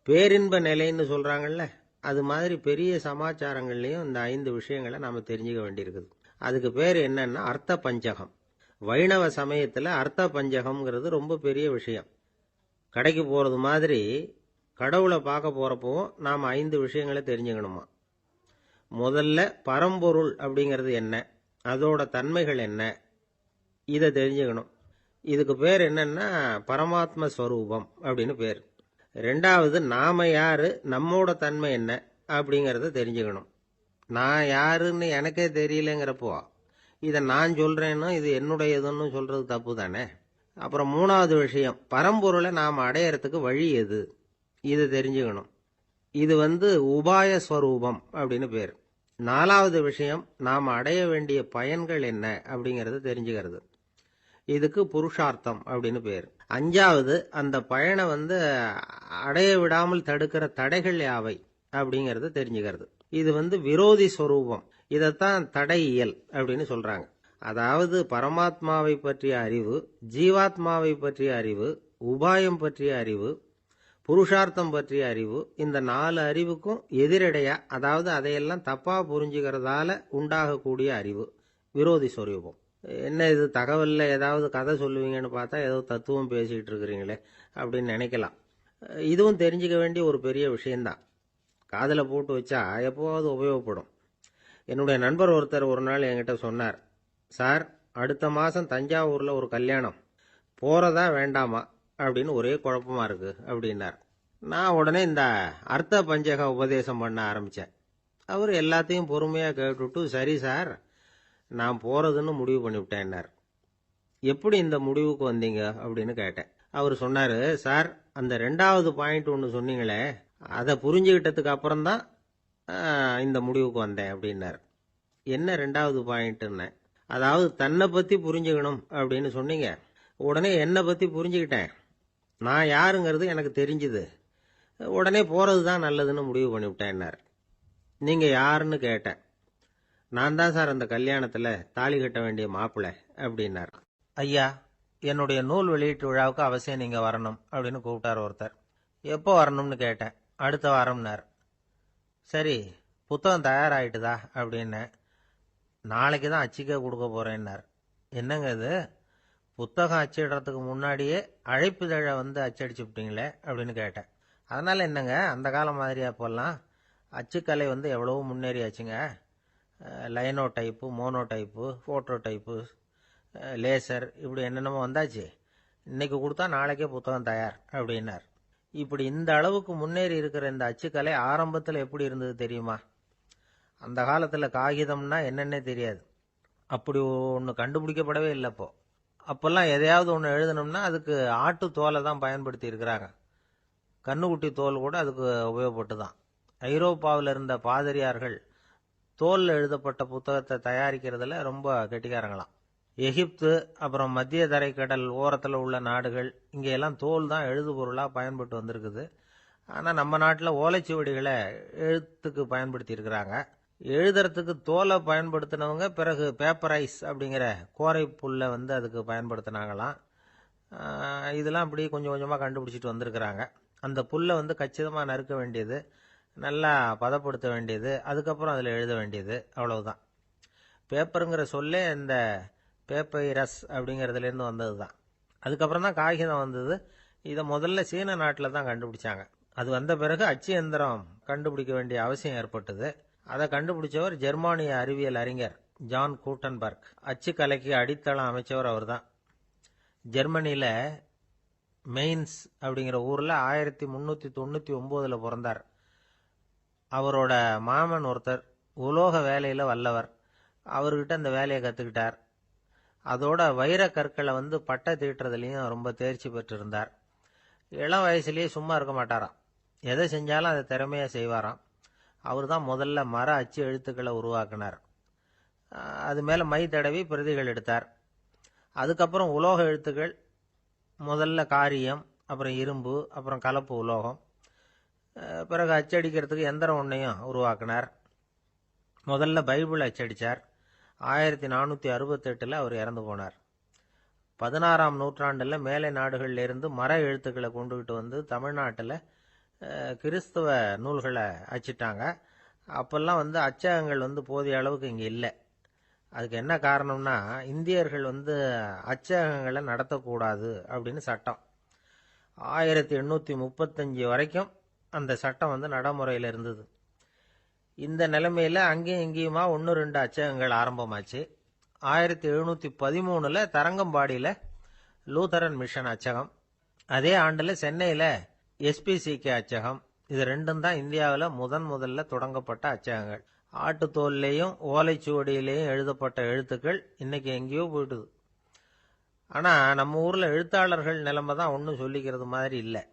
பேரின்ப நிலைன்னு சொல்றாங்கல்ல, அது மாதிரி பெரிய சமாச்சாரங்கள்லயும் இந்த 5 விஷயங்களை நாம தெரிஞ்சுக்க வேண்டியிருக்குது. அதுக்கு பேர் என்னன்னா அர்த்த பஞ்சகம். வைணவ சமயத்துல அர்த்த பஞ்சகம்ங்கிறது ரொம்ப பெரிய விஷயம். கடைக்கு போறது மாதிரி கடவுளை பார்க்க போறப்பவும் நாம 5 விஷயங்களை தெரிஞ்சுக்கணுமா. முதல்ல பரம்பொருள் அப்படிங்கிறது என்ன, அதோட தன்மைகள் என்ன, இதை தெரிஞ்சுக்கணும். இதுக்கு பேர் என்னன்னா பரமாத்ம ஸ்வரூபம் அப்படின்னு பேர். 2வது நாம யாரு, நம்மோட தன்மை என்ன அப்படிங்கறத தெரிஞ்சுக்கணும். நான் யாருன்னு எனக்கே தெரியலங்கிறப்போ இதை நான் சொல்றேன்னு இது என்னுடையதுன்னு சொல்றது தப்பு தானே. அப்புறம் மூணாவது விஷயம், பரம்பொருளை நாம் அடையறதுக்கு வழி எது, இது தெரிஞ்சுக்கணும். இது உபாய ஸ்வரூபம் அப்படின்னு பேர். நாலாவது விஷயம், நாம் அடைய வேண்டிய பயன்கள் என்ன அப்படிங்கறது தெரிஞ்சுக்கிறது. இதுக்கு புருஷார்த்தம் அப்படின்னு பேர். அஞ்சாவது, அந்த பயனை அடைய விடாமல் தடுக்கிற தடைகள் யாவை அப்படிங்கறது தெரிஞ்சுக்கிறது. இது விரோதி ஸ்வரூபம். இதைத்தான் தடையியல் அப்படின்னு சொல்றாங்க. அதாவது பரமாத்மாவை பற்றிய அறிவு, ஜீவாத்மாவை பற்றிய அறிவு, உபாயம் பற்றிய அறிவு, புருஷார்த்தம் பற்றிய அறிவு, இந்த 4 அறிவுக்கும் எதிரடையா, அதாவது அதையெல்லாம் தப்பா புரிஞ்சுக்கிறதால உண்டாகக்கூடிய அறிவு விரோதி ஸ்வரூபம். என்ன இது தகவல்ல ஏதாவது கதை சொல்லுவீங்கன்னு பார்த்தா ஏதோ தத்துவம் பேசிட்டு இருக்கிறீங்களே அப்படின்னு நினைக்கலாம். இதுவும் தெரிஞ்சுக்க வேண்டிய ஒரு பெரிய விஷயம்தான். காதல போட்டு வச்சா எப்போவாவது உபயோகப்படும். என்னுடைய நண்பர் ஒருத்தர் ஒரு நாள் என்கிட்ட சொன்னார், சார், அடுத்த மாசம் தஞ்சாவூர்ல ஒரு கல்யாணம், போறதா வேண்டாமா அப்படின்னு ஒரே குழப்பமா இருக்கு அப்படின்னார். நான் உடனே இந்த அர்த்த பஞ்சக உபதேசம் பண்ண ஆரம்பிச்சேன். அவர் எல்லாத்தையும் பொறுமையா கேட்டுட்டு, சரி சார், நான் போறதுன்னு முடிவு பண்ணிவிட்டேன்னார். எப்படி இந்த முடிவுக்கு வந்தீங்க அப்படின்னு கேட்டேன். அவர் சொன்னாரு, சார், அந்த 2வது பாயிண்ட் ஒன்று சொன்னீங்களே, அதை புரிஞ்சுக்கிட்டதுக்கு அப்புறம்தான் இந்த முடிவுக்கு வந்தேன் அப்படின்னார். என்ன 2வது பாயிண்ட்னு? அதாவது தன்னை பத்தி புரிஞ்சுக்கணும் அப்படின்னு சொன்னீங்க. உடனே என்னை பத்தி புரிஞ்சுக்கிட்டேன், நான் யாருங்கிறது எனக்கு தெரிஞ்சுது, உடனே போறது தான் நல்லதுன்னு முடிவு பண்ணிவிட்டேன்னார். நீங்க யாருன்னு கேட்டேன். நான் தான் சார் அந்த கல்யாணத்துல தாலி கட்ட வேண்டிய மாப்பிள்ளை அப்படின்னார். ஐயா, என்னுடைய நூல் வெளியீட்டு விழாவுக்கு அவசியம் நீங்க வரணும் அப்படின்னு கூப்பிட்டார் ஒருத்தர். எப்போ வரணும்னு கேட்டேன். அடுத்த வாரம்னார். சரி, புத்தகம் தயாராகிட்டுதா அப்படின்னு. நாளைக்கு தான் அச்சிக்க கொடுக்க போறேன்னார். என்னங்க இது, புத்தகம் அச்சிடுறதுக்கு முன்னாடியே அழைப்புதழை அச்சடிச்சு விட்டீங்களே அப்படின்னு கேட்டேன். அதனால என்னங்க, அந்த காலம் மாதிரியா இப்போல்லாம் அச்சுக்கலை எவ்வளவோ முன்னேறியாச்சுங்க. Linotype, monotype, phototype, laser, இப்படி என்னென்னமோ வந்தாச்சு. இன்னைக்கு கொடுத்தா நாளைக்கே புத்தகம் தயார் அப்படின்னார். இப்படி இந்த அளவுக்கு முன்னேறி இருக்கிற இந்த அச்சுக்கலை ஆரம்பத்தில் எப்படி இருந்தது தெரியுமா? அந்த காலத்தில் காகிதம்னா என்னன்னே தெரியாது. அப்படி ஒன்று கண்டுபிடிக்கப்படவே இல்லை. அப்போல்லாம் எதையாவது ஒன்று எழுதணும்னா அதுக்கு ஆட்டு தோலை தான் பயன்படுத்தி இருக்கிறாங்க. கண்ணுக்குட்டி தோல் கூட அதுக்கு உபயோகப்பட்டு தான். ஐரோப்பாவில் இருந்த பாதிரியார்கள் தோல்ல எழுதப்பட்ட புத்தகத்தை தயாரிக்கிறதுல ரொம்ப கெட்டிக்காரங்களாம். எகிப்து, அப்புறம் மத்திய தரைக்கடல் ஓரத்தில் உள்ள நாடுகள், இங்கெல்லாம் தோல் தான் எழுது பொருளாக பயன்பட்டு வந்திருக்குது. ஆனால் நம்ம நாட்டில் ஓலைச்சுவடிகளை எழுத்துக்கு பயன்படுத்தி இருக்கிறாங்க. எழுதுறதுக்கு தோலை பயன்படுத்தினவங்க பிறகு பேப்பரைஸ் அப்படிங்கிற கோரை புல்லை அதுக்கு பயன்படுத்தினாங்களாம். இதெல்லாம் அப்படி கொஞ்சம் கொஞ்சமாக கண்டுபிடிச்சிட்டு வந்திருக்கிறாங்க. அந்த புல்லை கச்சிதமாக நறுக்க வேண்டியது, நல்லா பதப்படுத்த வேண்டியது, அதுக்கப்புறம் அதில் எழுத வேண்டியது, அவ்வளவுதான். பேப்பருங்கிற சொல்லே இந்த பேப்பைரஸ் அப்படிங்கிறதுலேருந்து வந்தது தான். அதுக்கப்புறம் தான் காகிதம் வந்தது. இதை முதல்ல சீன நாட்டில் தான் கண்டுபிடிச்சாங்க. அது வந்த பிறகு அச்சு எந்திரம் கண்டுபிடிக்க வேண்டிய அவசியம் ஏற்பட்டது. அதை கண்டுபிடிச்சவர் ஜெர்மானிய அறிவியல் அறிஞர் ஜான் கூட்டன்பர்க். அச்சு கலைக்கு அடித்தளம் அமைச்சவர் அவர் தான். ஜெர்மனியில் மெயின்ஸ் அப்படிங்கிற ஊரில் 1399 பிறந்தார். அவரோட மாமன் ஒருத்தர் உலோக வேலையில் வல்லவர். அவர்கிட்ட அந்த வேலையை கற்றுக்கிட்டார். அதோட வைர கற்களை பட்டை தீட்டுறதுலையும் ரொம்ப தேர்ச்சி பெற்றிருந்தார். இளம் வயசுலேயே சும்மா இருக்க மாட்டாராம். எதை செஞ்சாலும் அதை திறமையாக செய்வாராம். அவர் தான் முதல்ல மர அச்சு எழுத்துக்களை உருவாக்கினார். அது மேலே மை தடவி பிரதிகள் எடுத்தார். அதுக்கப்புறம் உலோக எழுத்துக்கள், முதல்ல காரியம், அப்புறம் இரும்பு, அப்புறம் கலப்பு உலோகம், பிறகு அச்சடிக்கிறதுக்கு எந்திரம் ஒன்றையும் உருவாக்கினார். முதல்ல பைபிள் அச்சடித்தார். 1468 அவர் இறந்து போனார். 16ஆம் நூற்றாண்டில் மேலை நாடுகளில் இருந்து மர எழுத்துக்களை கொண்டுகிட்டு தமிழ்நாட்டில் கிறிஸ்தவ நூல்களை அச்சிட்டாங்க. அப்பெல்லாம் அச்சகங்கள் போதிய அளவுக்கு இங்கே இல்லை. அதுக்கு என்ன காரணம்னா, இந்தியர்கள் அச்சகங்களை நடத்தக்கூடாது அப்படின்னு சட்டம். 1835 வரைக்கும் அந்த சட்டம் நடைமுறையில் இருந்தது. இந்த நிலைமையில் அங்கேயும் இங்கேயுமா 1-2 அச்சகங்கள் ஆரம்பமாச்சு. 1713 தரங்கம்பாடியில் லூதரன் மிஷன் அச்சகம், அதே ஆண்டில் சென்னையில் SPCK அச்சகம், இது ரெண்டும் தான் இந்தியாவில் முதல்ல தொடங்கப்பட்ட அச்சகங்கள். ஆட்டுத்தோல்லையும் ஓலைச்சுவடியிலையும் எழுதப்பட்ட எழுத்துக்கள் இன்னைக்கு எங்கேயோ போயிட்டுது. ஆனா நம்ம ஊர்ல எழுத்தாளர்கள் நிலைமை தான் ஒன்றும் சொல்லிக்கிறது மாதிரி இல்லை.